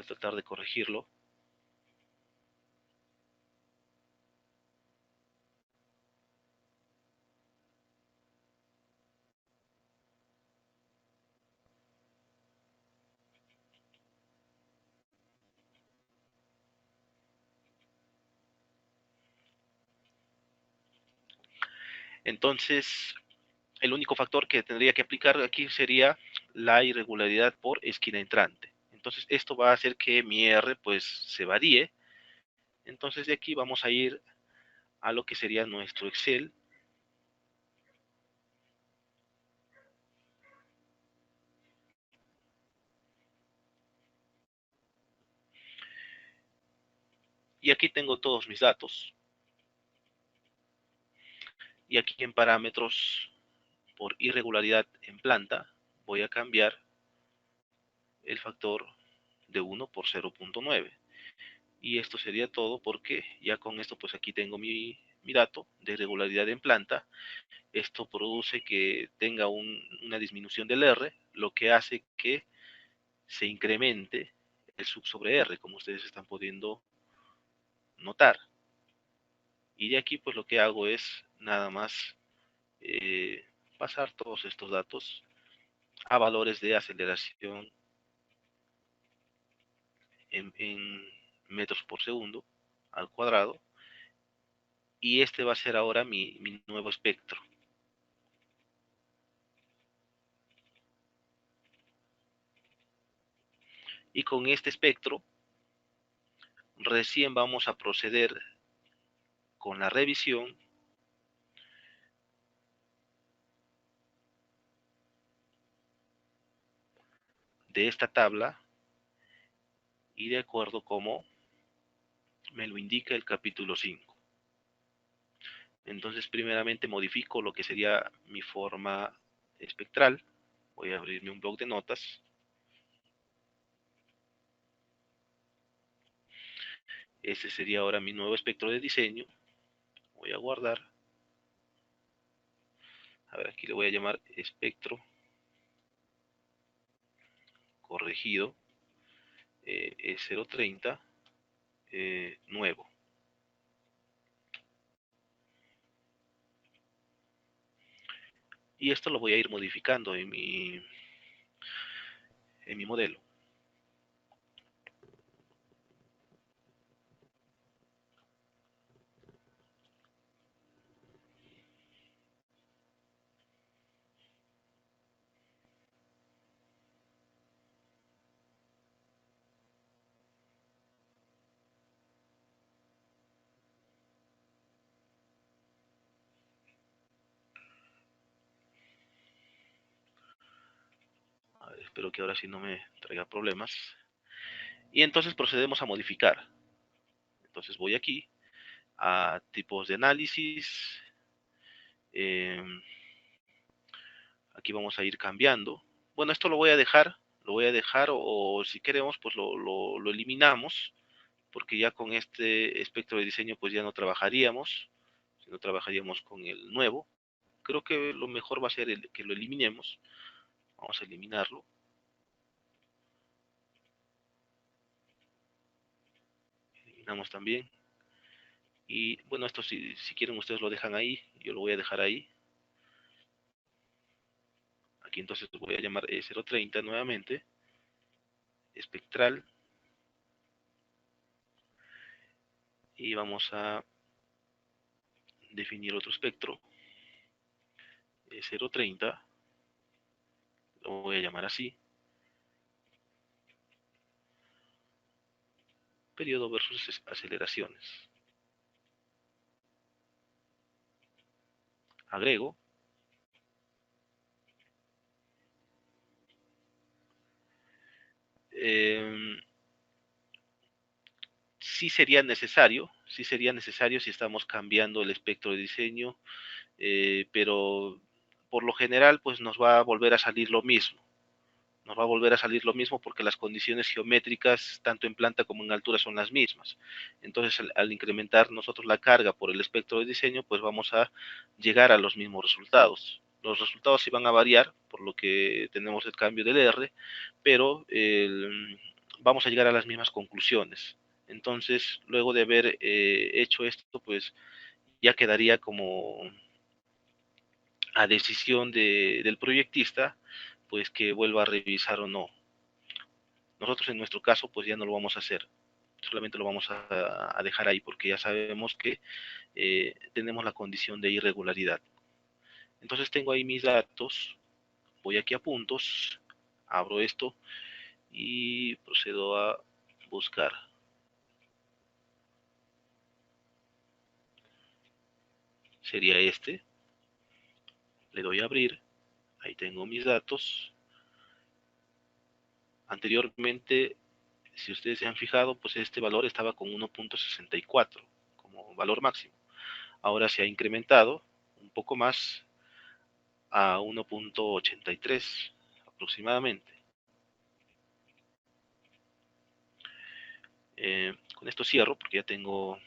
tratar de corregirlo. Entonces, el único factor que tendría que aplicar aquí sería la irregularidad por esquina entrante. Entonces, esto va a hacer que mi R pues se varíe. Entonces, de aquí vamos a ir a lo que sería nuestro Excel. Y aquí tengo todos mis datos. Y aquí en parámetros por irregularidad en planta, voy a cambiar el factor de 1 por 0.9. Y esto sería todo, porque ya con esto pues aquí tengo mi dato de irregularidad en planta. Esto produce que tenga una disminución del R, lo que hace que se incremente el sub sobre R, como ustedes están pudiendo notar. Y de aquí pues lo que hago es nada más eh, pasar todos estos datos a valores de aceleración en metros por segundo al cuadrado, y este va a ser ahora mi nuevo espectro. Y con este espectro recién vamos a proceder con la revisión de esta tabla, y de acuerdo como me lo indica el capítulo 5. Entonces primeramente modifico lo que sería mi forma espectral. Voy a abrirme un bloc de notas. Este sería ahora mi nuevo espectro de diseño. Voy a guardar. A ver, aquí le voy a llamar espectro corregido E030 nuevo. Y esto lo voy a ir modificando en mi modelo. A ver, espero que ahora sí no me traiga problemas. Y entonces procedemos a modificar. Entonces voy aquí a tipos de análisis. Eh, Aquí vamos a ir cambiando. Bueno, esto lo voy a dejar, o si queremos pues lo eliminamos, porque ya con este espectro de diseño pues ya no trabajaríamos, sino trabajaríamos con el nuevo. Creo que lo mejor va a ser que lo eliminemos. Vamos a eliminarlo. Eliminamos también. Y bueno, esto si quieren ustedes lo dejan ahí, yo lo voy a dejar ahí. Aquí entonces voy a llamar E030 nuevamente, espectral, y vamos a definir otro espectro, E030, lo voy a llamar así, periodo versus aceleraciones. Agrego. sí sería necesario si estamos cambiando el espectro de diseño, pero por lo general pues nos va a volver a salir lo mismo. Nos va a volver a salir lo mismo porque las condiciones geométricas, tanto en planta como en altura, son las mismas. Entonces, al incrementar nosotros la carga por el espectro de diseño, pues vamos a llegar a los mismos resultados. Los resultados sí van a variar, por lo que tenemos el cambio del R, pero vamos a llegar a las mismas conclusiones. Entonces, luego de haber hecho esto, pues ya quedaría como a decisión del proyectista, pues que vuelva a revisar o no. Nosotros en nuestro caso, pues ya no lo vamos a hacer, solamente lo vamos a dejar ahí porque ya sabemos que tenemos la condición de irregularidad. Entonces tengo ahí mis datos, voy aquí a puntos, abro esto y procedo a buscar. Sería este, le doy a abrir, ahí tengo mis datos. Anteriormente, si ustedes se han fijado, pues este valor estaba con 1.64 como valor máximo. Ahora se ha incrementado un poco más a 1.83 aproximadamente. Con esto cierro porque ya tengo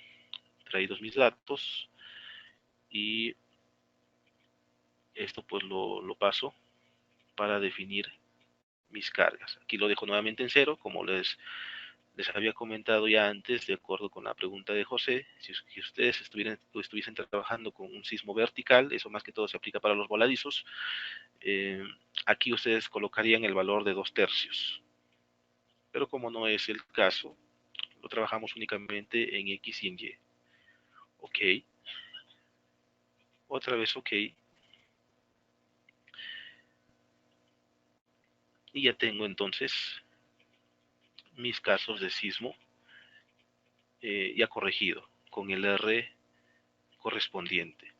traídos mis datos y esto pues lo paso para definir mis cargas. Aquí lo dejo nuevamente en cero, como les había comentado ya antes, de acuerdo con la pregunta de José. Si ustedes estuviesen trabajando con un sismo vertical, eso más que todo se aplica para los voladizos, eh, aquí ustedes colocarían el valor de 2/3. Pero como no es el caso, lo trabajamos únicamente en X y en Y. Ok, otra vez ok. Y ya tengo entonces mis casos de sismo ya corregido con el R correspondiente.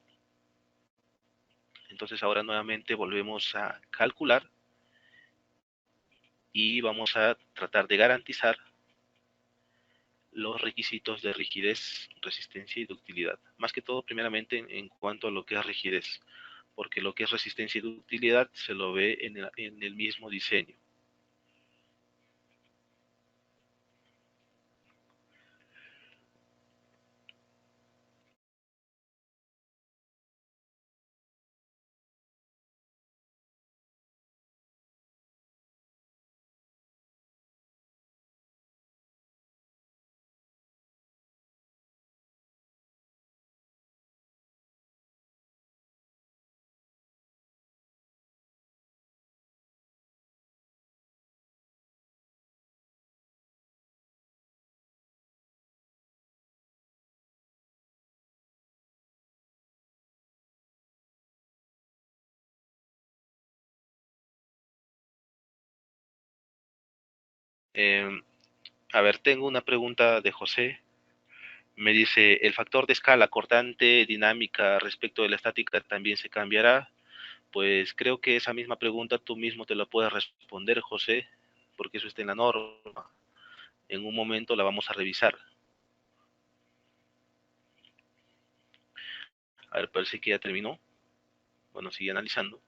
Entonces ahora nuevamente volvemos a calcular y vamos a tratar de garantizar los requisitos de rigidez, resistencia y ductilidad. Más que todo, primeramente, en cuanto a lo que es rigidez, porque lo que es resistencia y ductilidad se lo ve en el mismo diseño. Eh, a ver, tengo una pregunta de José. Me dice, ¿el factor de escala cortante dinámica respecto de la estática también se cambiará? Pues creo que esa misma pregunta tú mismo te la puedes responder, José, porque eso está en la norma. En un momento la vamos a revisar. A ver, parece que ya terminó. Bueno, sigue analizando.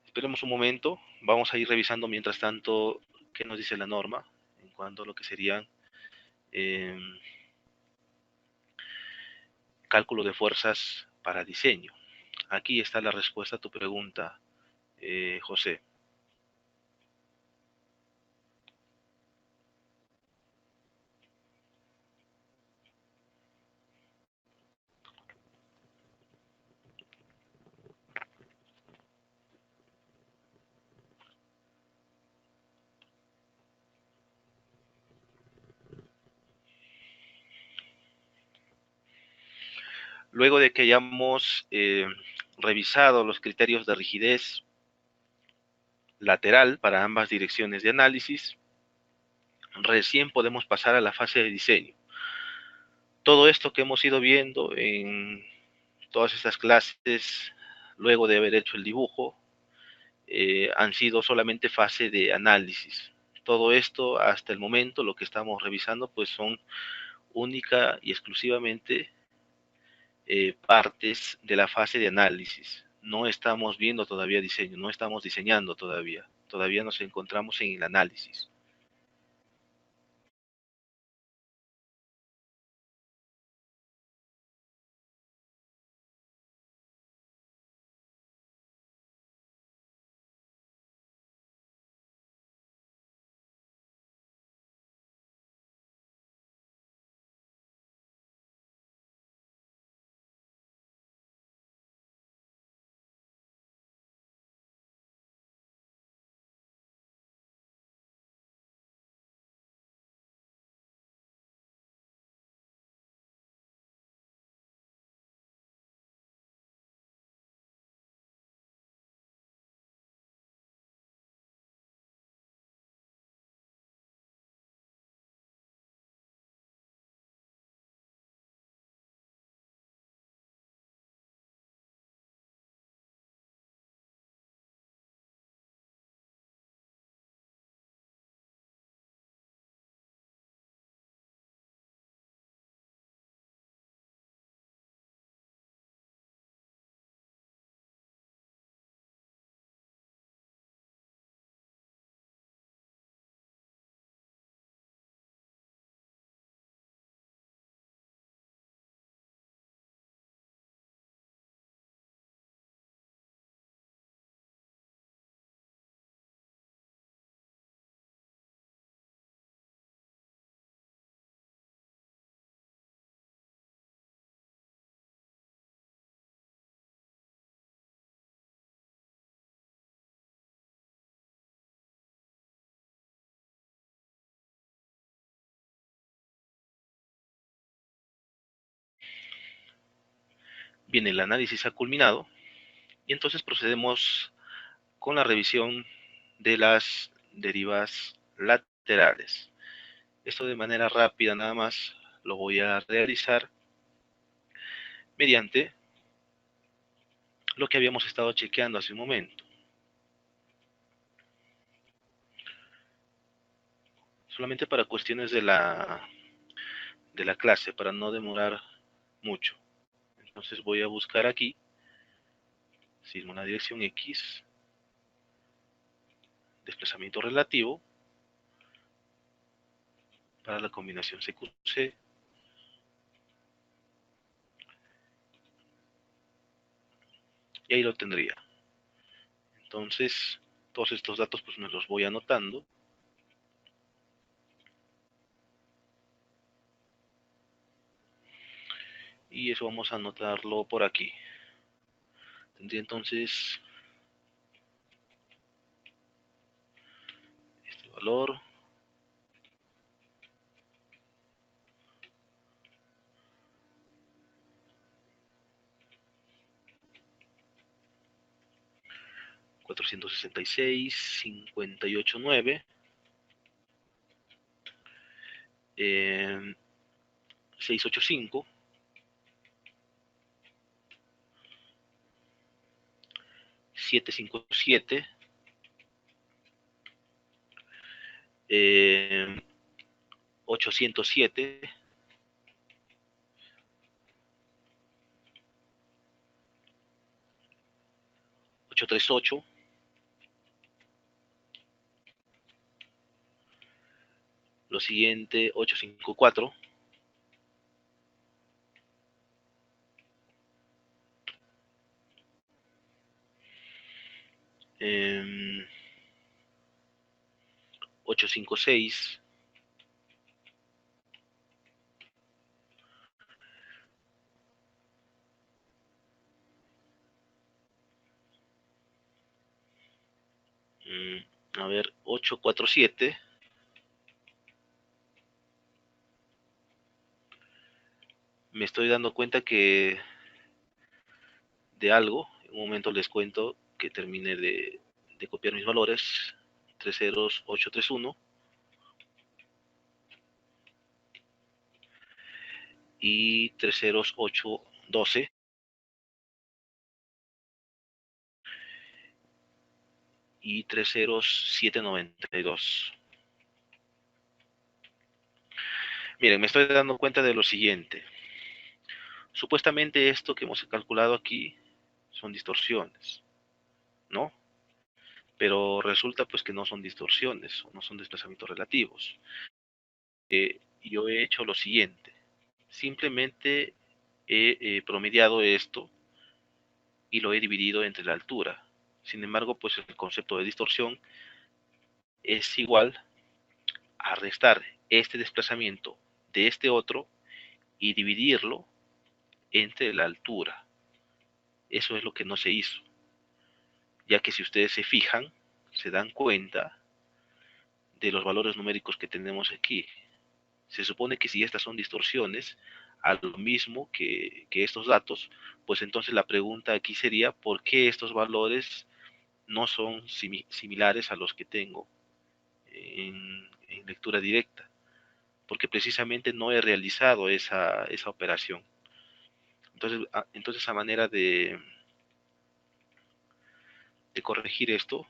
Esperemos un momento. Vamos a ir revisando mientras tanto qué nos dice la norma en cuanto a lo que serían eh, cálculo de fuerzas para diseño. Aquí está la respuesta a tu pregunta, José. Luego de que hayamos revisado los criterios de rigidez lateral para ambas direcciones de análisis, recién podemos pasar a la fase de diseño. Todo esto que hemos ido viendo en todas estas clases, luego de haber hecho el dibujo, han sido solamente fase de análisis. Todo esto, hasta el momento, lo que estamos revisando, pues son única y exclusivamente partes de la fase de análisis. No estamos viendo todavía diseño, no estamos diseñando todavía. Todavía nos encontramos en el análisis. Bien, el análisis ha culminado y entonces procedemos con la revisión de las derivas laterales. Esto de manera rápida nada más lo voy a realizar mediante lo que habíamos estado chequeando hace un momento. Solamente para cuestiones de la clase, para no demorar mucho. Entonces voy a buscar aquí, sigma una dirección X, desplazamiento relativo, para la combinación CQC, y ahí lo tendría. Entonces, todos estos datos pues me los voy anotando. Y eso vamos a anotarlo por aquí. Tendría entonces este valor. $466,589, 685, 757, 807, 838, lo siguiente 854, 856, 847. Me estoy dando cuenta que de algo, en un momento les cuento que termine de copiar mis valores, 30831 y 30812 y 30792. Miren, me estoy dando cuenta de lo siguiente. Supuestamente esto que hemos calculado aquí son distorsiones, ¿no? Pero resulta pues que no son distorsiones, o no son desplazamientos relativos. Yo he hecho lo siguiente. Simplemente he promediado esto y lo he dividido entre la altura. Sin embargo, pues el concepto de distorsión es igual a restar este desplazamiento de este otro y dividirlo entre la altura. Eso es lo que no se hizo, ya que si ustedes se fijan, se dan cuenta de los valores numéricos que tenemos aquí. Se supone que si estas son distorsiones, a lo mismo que estos datos, pues entonces la pregunta aquí sería, ¿por qué estos valores no son similares a los que tengo en lectura directa? Porque precisamente no he realizado esa operación. Entonces a manera de corregir esto,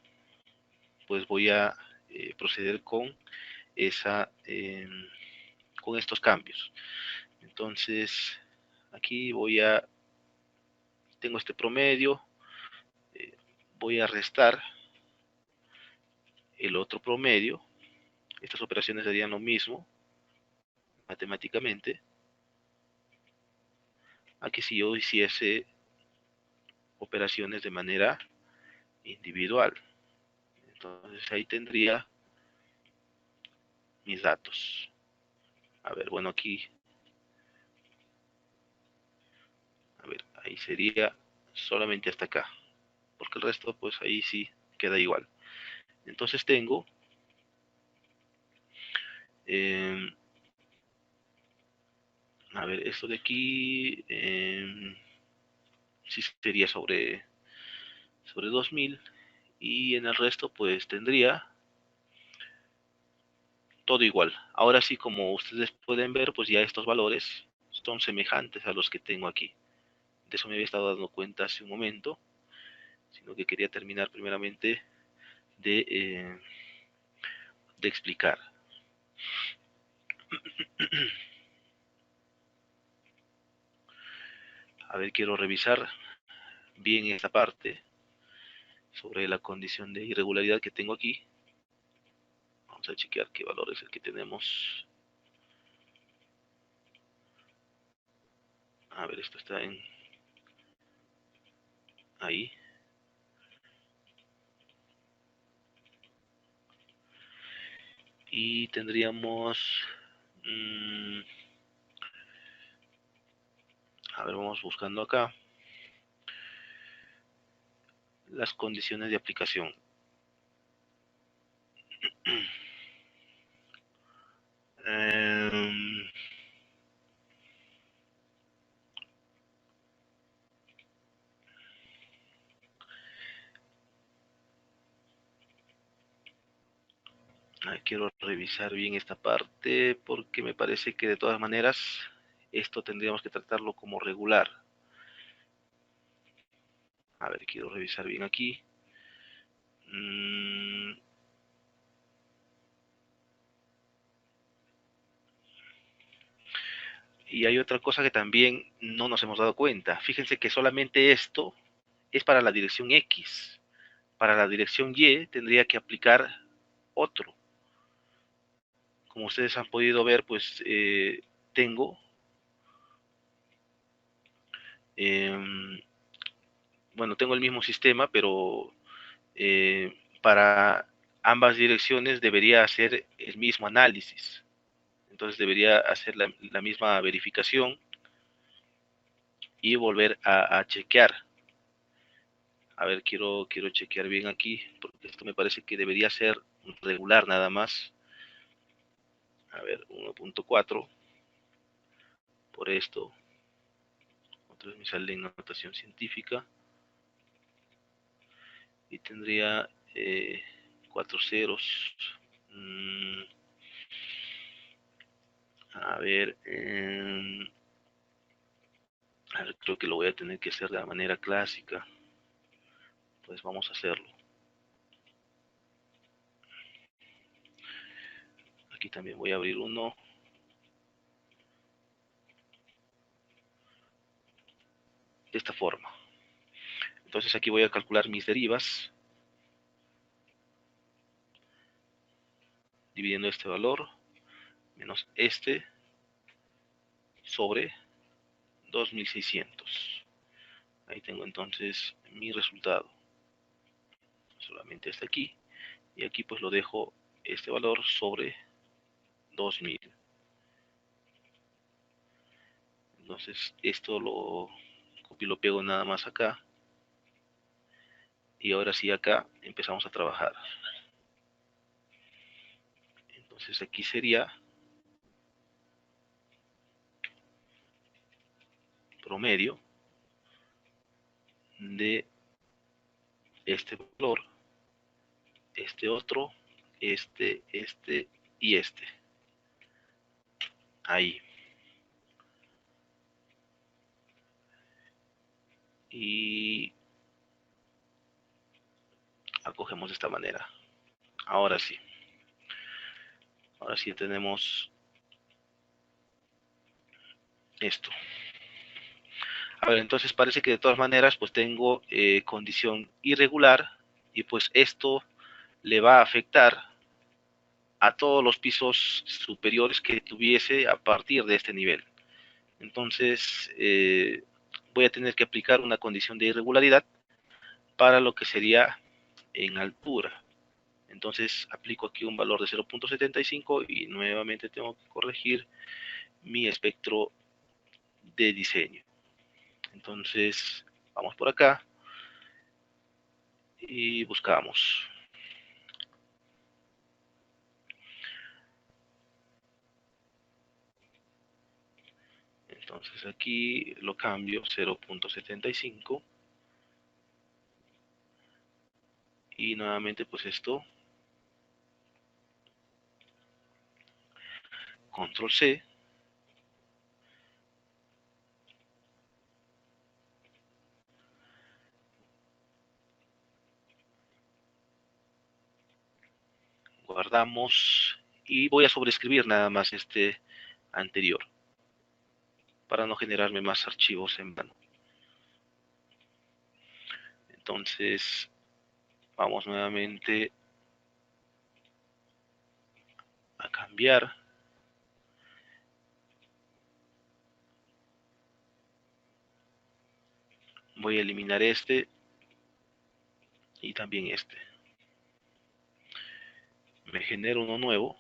pues voy a proceder esa, eh, con estos cambios. Entonces, aquí tengo este promedio, eh, voy a restar el otro promedio. Estas operaciones serían lo mismo matemáticamente a que si yo hiciese operaciones de manera individual. Entonces ahí tendría mis datos. A ver, bueno, aquí, a ver, ahí sería solamente hasta acá, porque el resto, pues ahí sí queda igual. Entonces tengo, eh, a ver, esto de aquí, sí sería sobre 2000 y en el resto, pues tendría todo igual. Ahora sí, como ustedes pueden ver, pues ya estos valores son semejantes a los que tengo aquí. De eso me había estado dando cuenta hace un momento, sino que quería terminar primeramente de, eh, de explicar. A ver, quiero revisar bien esta parte sobre la condición de irregularidad que tengo aquí. Vamos a chequear qué valor es el que tenemos. A ver, esto está en ahí. Y tendríamos, a ver, vamos buscando acá las condiciones de aplicación. Eh, quiero revisar bien esta parte porque me parece que de todas maneras esto tendríamos que tratarlo como regular. A ver, quiero revisar bien aquí. Y hay otra cosa que también no nos hemos dado cuenta. Fíjense que solamente esto es para la dirección X. Para la dirección Y tendría que aplicar otro. Como ustedes han podido ver, pues tengo eh, bueno, tengo el mismo sistema, pero para ambas direcciones debería hacer el mismo análisis. Entonces debería hacer la misma verificación y volver a chequear. A ver, quiero chequear bien aquí, porque esto me parece que debería ser regular nada más. A ver, 1.4 por esto. Otra vez me sale en notación científica. Y tendría 4 ceros. A ver, creo que lo voy a tener que hacer de la manera clásica. Pues vamos a hacerlo. Aquí también voy a abrir uno. de esta forma. Entonces aquí voy a calcular mis derivas, dividiendo este valor menos este sobre 2600. Ahí tengo entonces mi resultado. Solamente este aquí. Y aquí pues lo dejo este valor sobre 2000. Entonces esto lo copio y lo pego nada más acá. Y ahora sí acá empezamos a trabajar. Entonces aquí sería promedio de este valor, este otro, este y este. Ahí. Y acogemos de esta manera. Ahora sí. Ahora sí tenemos esto. A ver, entonces parece que de todas maneras pues tengo condición irregular y pues esto le va a afectar a todos los pisos superiores que tuviese a partir de este nivel. Entonces voy a tener que aplicar una condición de irregularidad para lo que sería en altura. Entonces aplico aquí un valor de 0.75 y nuevamente tengo que corregir mi espectro de diseño. Entonces vamos por acá y buscamos. Entonces aquí lo cambio 0.75 y nuevamente pues esto, control C, guardamos y voy a sobreescribir nada más este anterior para no generarme más archivos en vano. Entonces vamos nuevamente a cambiar. Voy a eliminar este y también este. Me genero uno nuevo,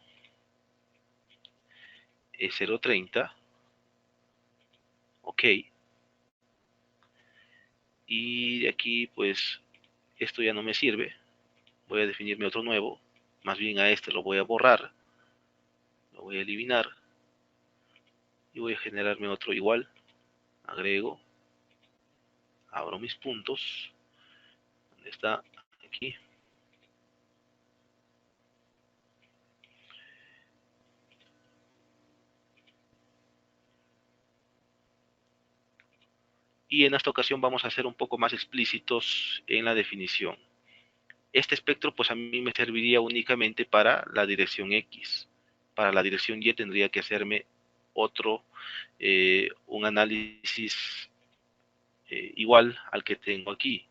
es 0.30, ok. Y de aquí pues esto ya no me sirve, voy a definirme otro nuevo, más bien a este lo voy a borrar, lo voy a eliminar y voy a generarme otro igual, agrego, abro mis puntos, ¿dónde está? Aquí. Y en esta ocasión vamos a ser un poco más explícitos en la definición. Este espectro pues a mí me serviría únicamente para la dirección X. Para la dirección Y tendría que hacerme otro, un análisis igual al que tengo aquí.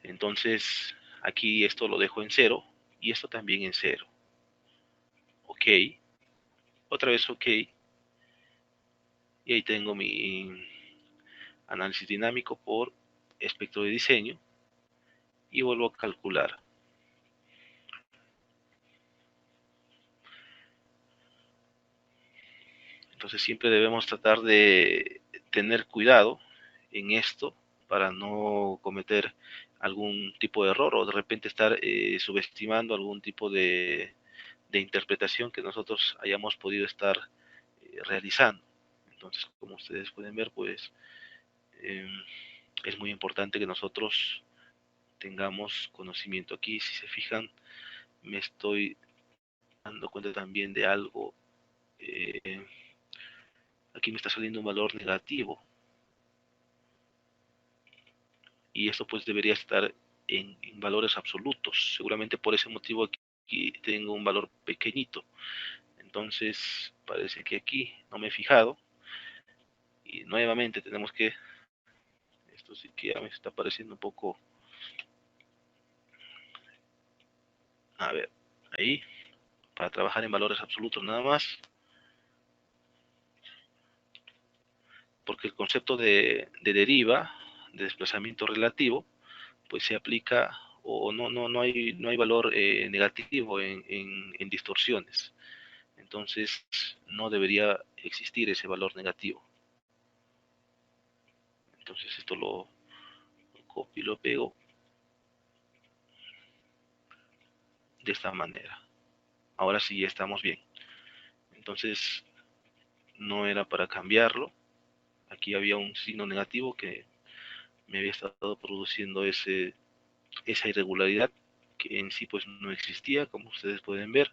Entonces aquí esto lo dejo en 0 y esto también en 0. Ok, otra vez ok. Y ahí tengo mi análisis dinámico por espectro de diseño y vuelvo a calcular. Entonces siempre debemos tratar de tener cuidado en esto para no cometer algún tipo de error o de repente estar subestimando algún tipo de interpretación que nosotros hayamos podido estar realizando. Entonces, como ustedes pueden ver, pues eh, es muy importante que nosotros tengamos conocimiento aquí. Si se fijan, me estoy dando cuenta también de algo. Eh, Aquí me está saliendo un valor negativo y esto pues debería estar en valores absolutos. Seguramente por ese motivo aquí tengo un valor pequeñito. Entonces parece que aquí no me he fijado Y nuevamente tenemos que, esto sí que ya me está pareciendo un poco, a ver, ahí, para trabajar en valores absolutos nada más, porque el concepto de deriva, de desplazamiento relativo, pues se aplica o no hay valor negativo en distorsiones. Entonces no debería existir ese valor negativo. Entonces esto lo copio y lo pego de esta manera. Ahora sí ya estamos bien. Entonces no era para cambiarlo. Aquí había un signo negativo que me había estado produciendo esa irregularidad que en sí pues no existía, como ustedes pueden ver.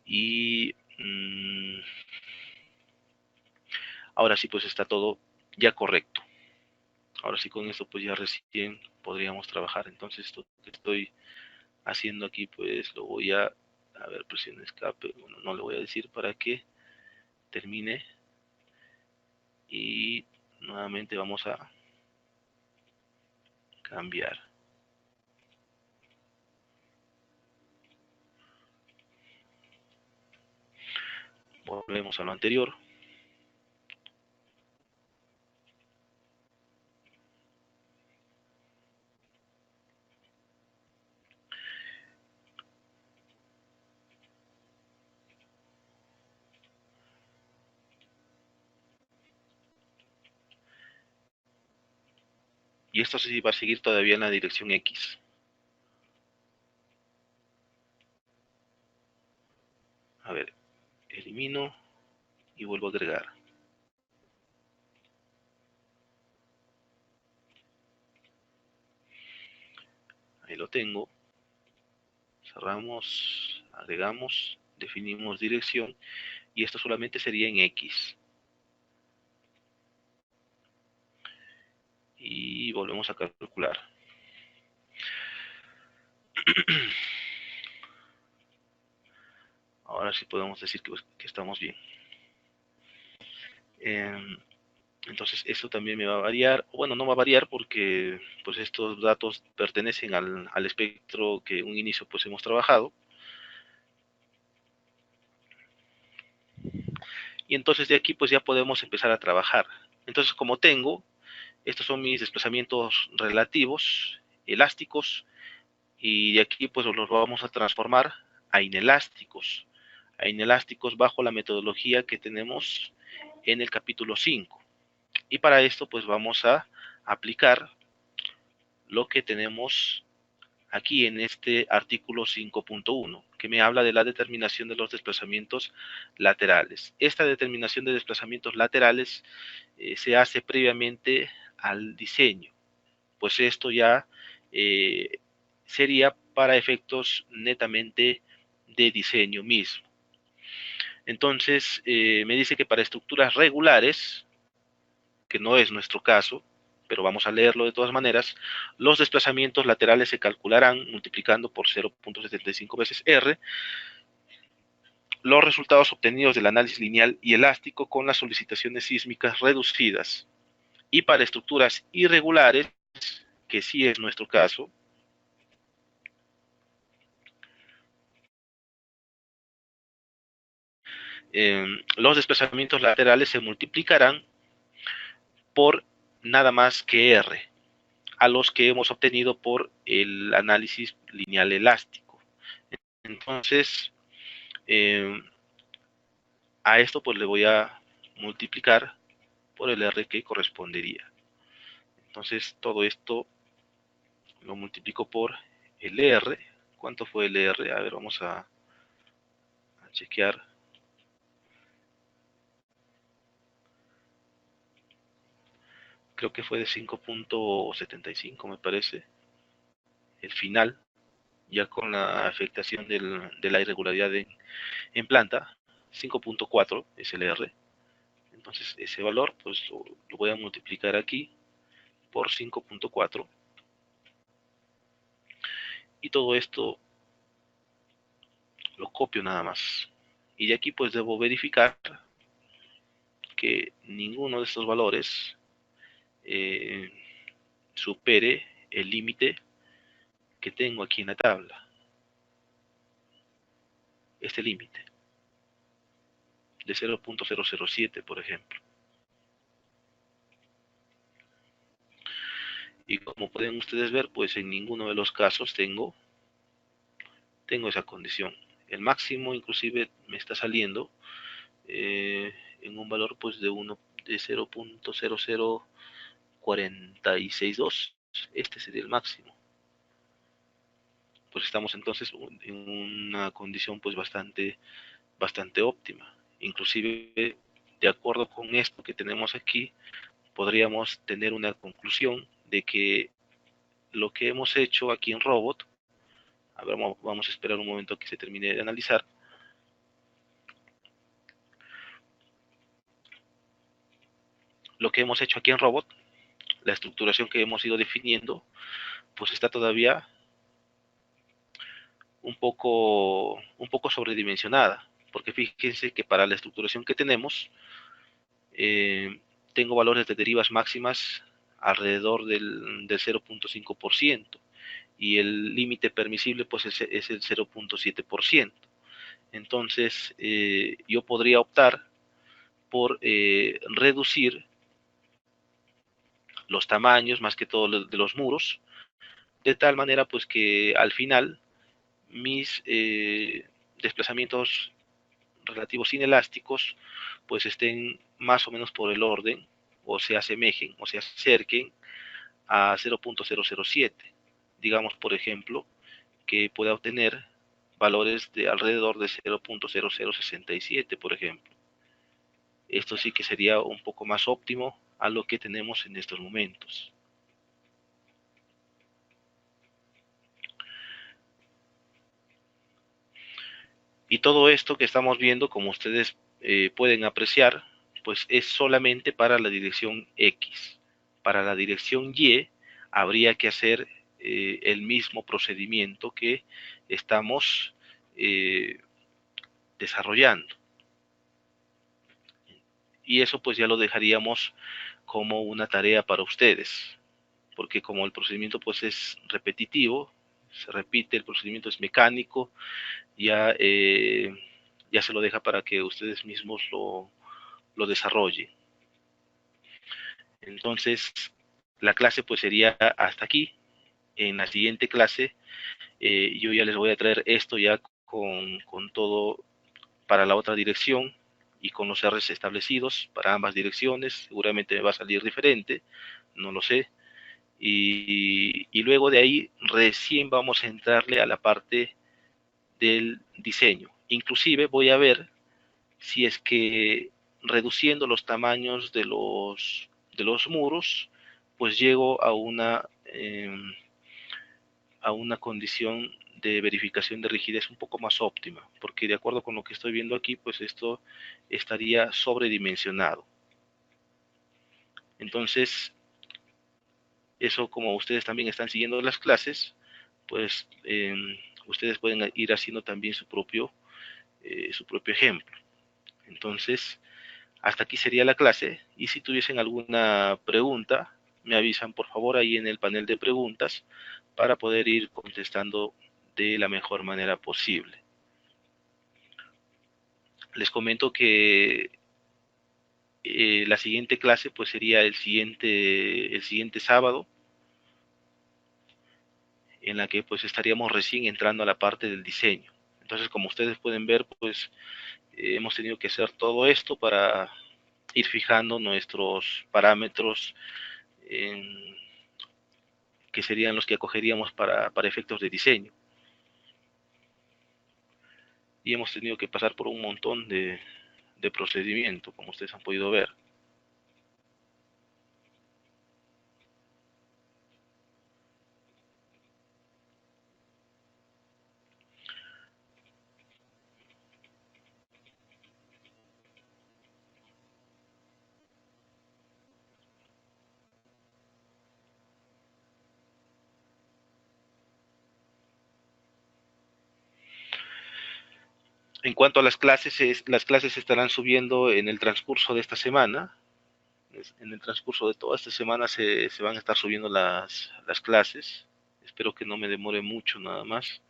Y ahora sí pues está todo ya correcto. Ahora sí con esto pues ya recién podríamos trabajar. Entonces esto que estoy haciendo aquí pues lo voy a ver, presión escape, bueno, no le voy a decir para que termine y nuevamente vamos a cambiar. Volvemos a lo anterior. Y esto sí va a seguir todavía en la dirección X. A ver, elimino y vuelvo a agregar. Ahí lo tengo. Cerramos, agregamos, definimos dirección y esto solamente sería en X. Y volvemos a calcular. Ahora sí podemos decir que estamos bien. Entonces esto también me va a variar, bueno, no va a variar porque pues estos datos pertenecen al espectro que en un inicio pues hemos trabajado. Y entonces de aquí pues ya podemos empezar a trabajar. Entonces como tengo, estos son mis desplazamientos relativos, elásticos, y de aquí pues los vamos a transformar a inelásticos. A inelásticos bajo la metodología que tenemos en el capítulo 5. Y para esto pues vamos a aplicar lo que tenemos aquí en este artículo 5.1, que me habla de la determinación de los desplazamientos laterales. Esta determinación de desplazamientos laterales se hace previamente al diseño, pues esto ya sería para efectos netamente de diseño mismo. Entonces, me dice que para estructuras regulares, que no es nuestro caso, pero vamos a leerlo de todas maneras, los desplazamientos laterales se calcularán multiplicando por 0.75 veces R los resultados obtenidos del análisis lineal y elástico con las solicitaciones sísmicas reducidas. Y para estructuras irregulares, que sí es nuestro caso, los desplazamientos laterales se multiplicarán por nada más que R, a los que hemos obtenido por el análisis lineal elástico. Entonces, a esto pues le voy a multiplicar por el R que correspondería. Entonces, todo esto lo multiplico por el R. ¿Cuánto fue el R? A ver, vamos a chequear. Creo que fue de 5.75 me parece. El final, ya con la afectación de la irregularidad en planta, 5.4 es el R. Entonces ese valor pues lo voy a multiplicar aquí por 5.4 y todo esto lo copio nada más. Y de aquí pues debo verificar que ninguno de estos valores supere el límite que tengo aquí en la tabla. Este límite de 0.007, por ejemplo. Y como pueden ustedes ver, pues en ninguno de los casos tengo esa condición. El máximo inclusive me está saliendo en un valor pues de 0.00462. Este sería el máximo. Pues estamos entonces en una condición pues bastante óptima. Inclusive, de acuerdo con esto que tenemos aquí, podríamos tener una conclusión de que lo que hemos hecho aquí en Robot, a ver, vamos a esperar un momento que se termine de analizar. Lo que hemos hecho aquí en Robot, la estructuración que hemos ido definiendo, pues está todavía un poco sobredimensionada, porque fíjense que para la estructuración que tenemos, tengo valores de derivas máximas alrededor del 0.5%, y el límite permisible pues es el 0.7%. Entonces yo podría optar por reducir los tamaños, más que todo de los muros, de tal manera pues que al final mis desplazamientos relativos inelásticos pues estén más o menos por el orden, o se asemejen o se acerquen a 0.007. Digamos, por ejemplo, que pueda obtener valores de alrededor de 0.0067, por ejemplo. Esto sí que sería un poco más óptimo a lo que tenemos en estos momentos. Y todo esto que estamos viendo, como ustedes pueden apreciar, pues es solamente para la dirección X. Para la dirección Y habría que hacer el mismo procedimiento que estamos desarrollando. Y eso pues ya lo dejaríamos como una tarea para ustedes, porque como el procedimiento pues es repetitivo, se repite, el procedimiento es mecánico, ya se lo deja para que ustedes mismos lo desarrollen. Entonces, la clase pues sería hasta aquí. En la siguiente clase yo ya les voy a traer esto ya con todo para la otra dirección y con los R's establecidos para ambas direcciones. Seguramente me va a salir diferente, no lo sé. Y luego de ahí recién vamos a entrarle a la parte del diseño. Inclusive voy a ver si es que reduciendo los tamaños de los muros, pues llego a una condición de verificación de rigidez un poco más óptima, porque de acuerdo con lo que estoy viendo aquí, pues esto estaría sobredimensionado. Entonces, eso, como ustedes también están siguiendo las clases, pues ustedes pueden ir haciendo también su propio ejemplo. Entonces, hasta aquí sería la clase, y si tuviesen alguna pregunta, me avisan por favor ahí en el panel de preguntas para poder ir contestando de la mejor manera posible. Les comento que la siguiente clase pues sería el siguiente sábado, en la que pues estaríamos recién entrando a la parte del diseño. Entonces, como ustedes pueden ver, pues hemos tenido que hacer todo esto para ir fijando nuestros parámetros que serían los que acogeríamos para efectos de diseño. Y hemos tenido que pasar por un montón de procedimiento, como ustedes han podido ver. En cuanto a las clases se estarán subiendo en el transcurso de esta semana. En el transcurso de toda esta semana se van a estar subiendo las clases. Espero que no me demore mucho nada más.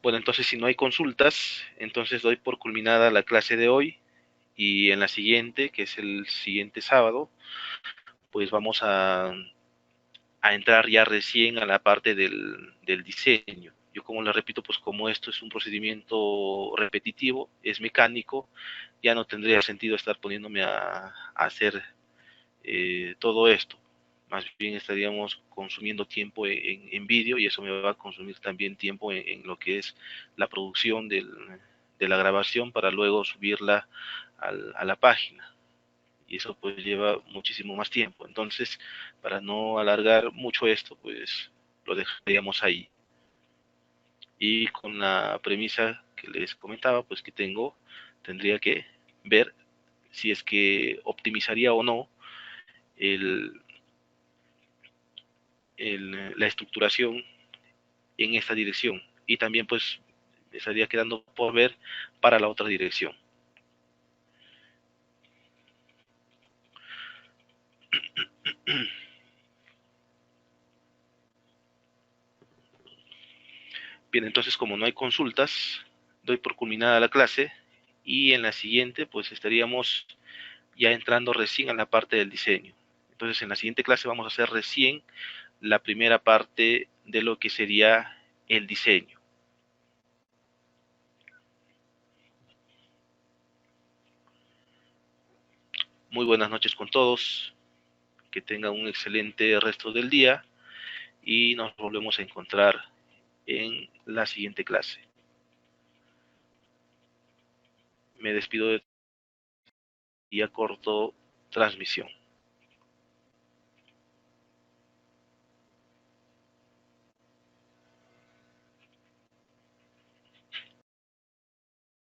Bueno, entonces si no hay consultas, entonces doy por culminada la clase de hoy y en la siguiente, que es el siguiente sábado, pues vamos a entrar ya recién a la parte del diseño. Yo como le repito, pues como esto es un procedimiento repetitivo, es mecánico, ya no tendría sentido estar poniéndome a hacer todo esto. Más bien estaríamos consumiendo tiempo en vídeo y eso me va a consumir también tiempo en lo que es la producción de la grabación para luego subirla a la página. Y eso pues lleva muchísimo más tiempo. Entonces, para no alargar mucho esto, pues lo dejaríamos ahí. Y con la premisa que les comentaba, pues que tendría que ver si es que optimizaría o no el, la estructuración en esta dirección. Y también pues estaría quedando por ver para la otra dirección. Bien, entonces como no hay consultas, doy por culminada la clase y en la siguiente pues estaríamos ya entrando recién a la parte del diseño. Entonces en la siguiente clase vamos a hacer recién la primera parte de lo que sería el diseño. Muy buenas noches con todos, que tengan un excelente resto del día y nos volvemos a encontrar en la siguiente clase. Me despido de y corto transmisión.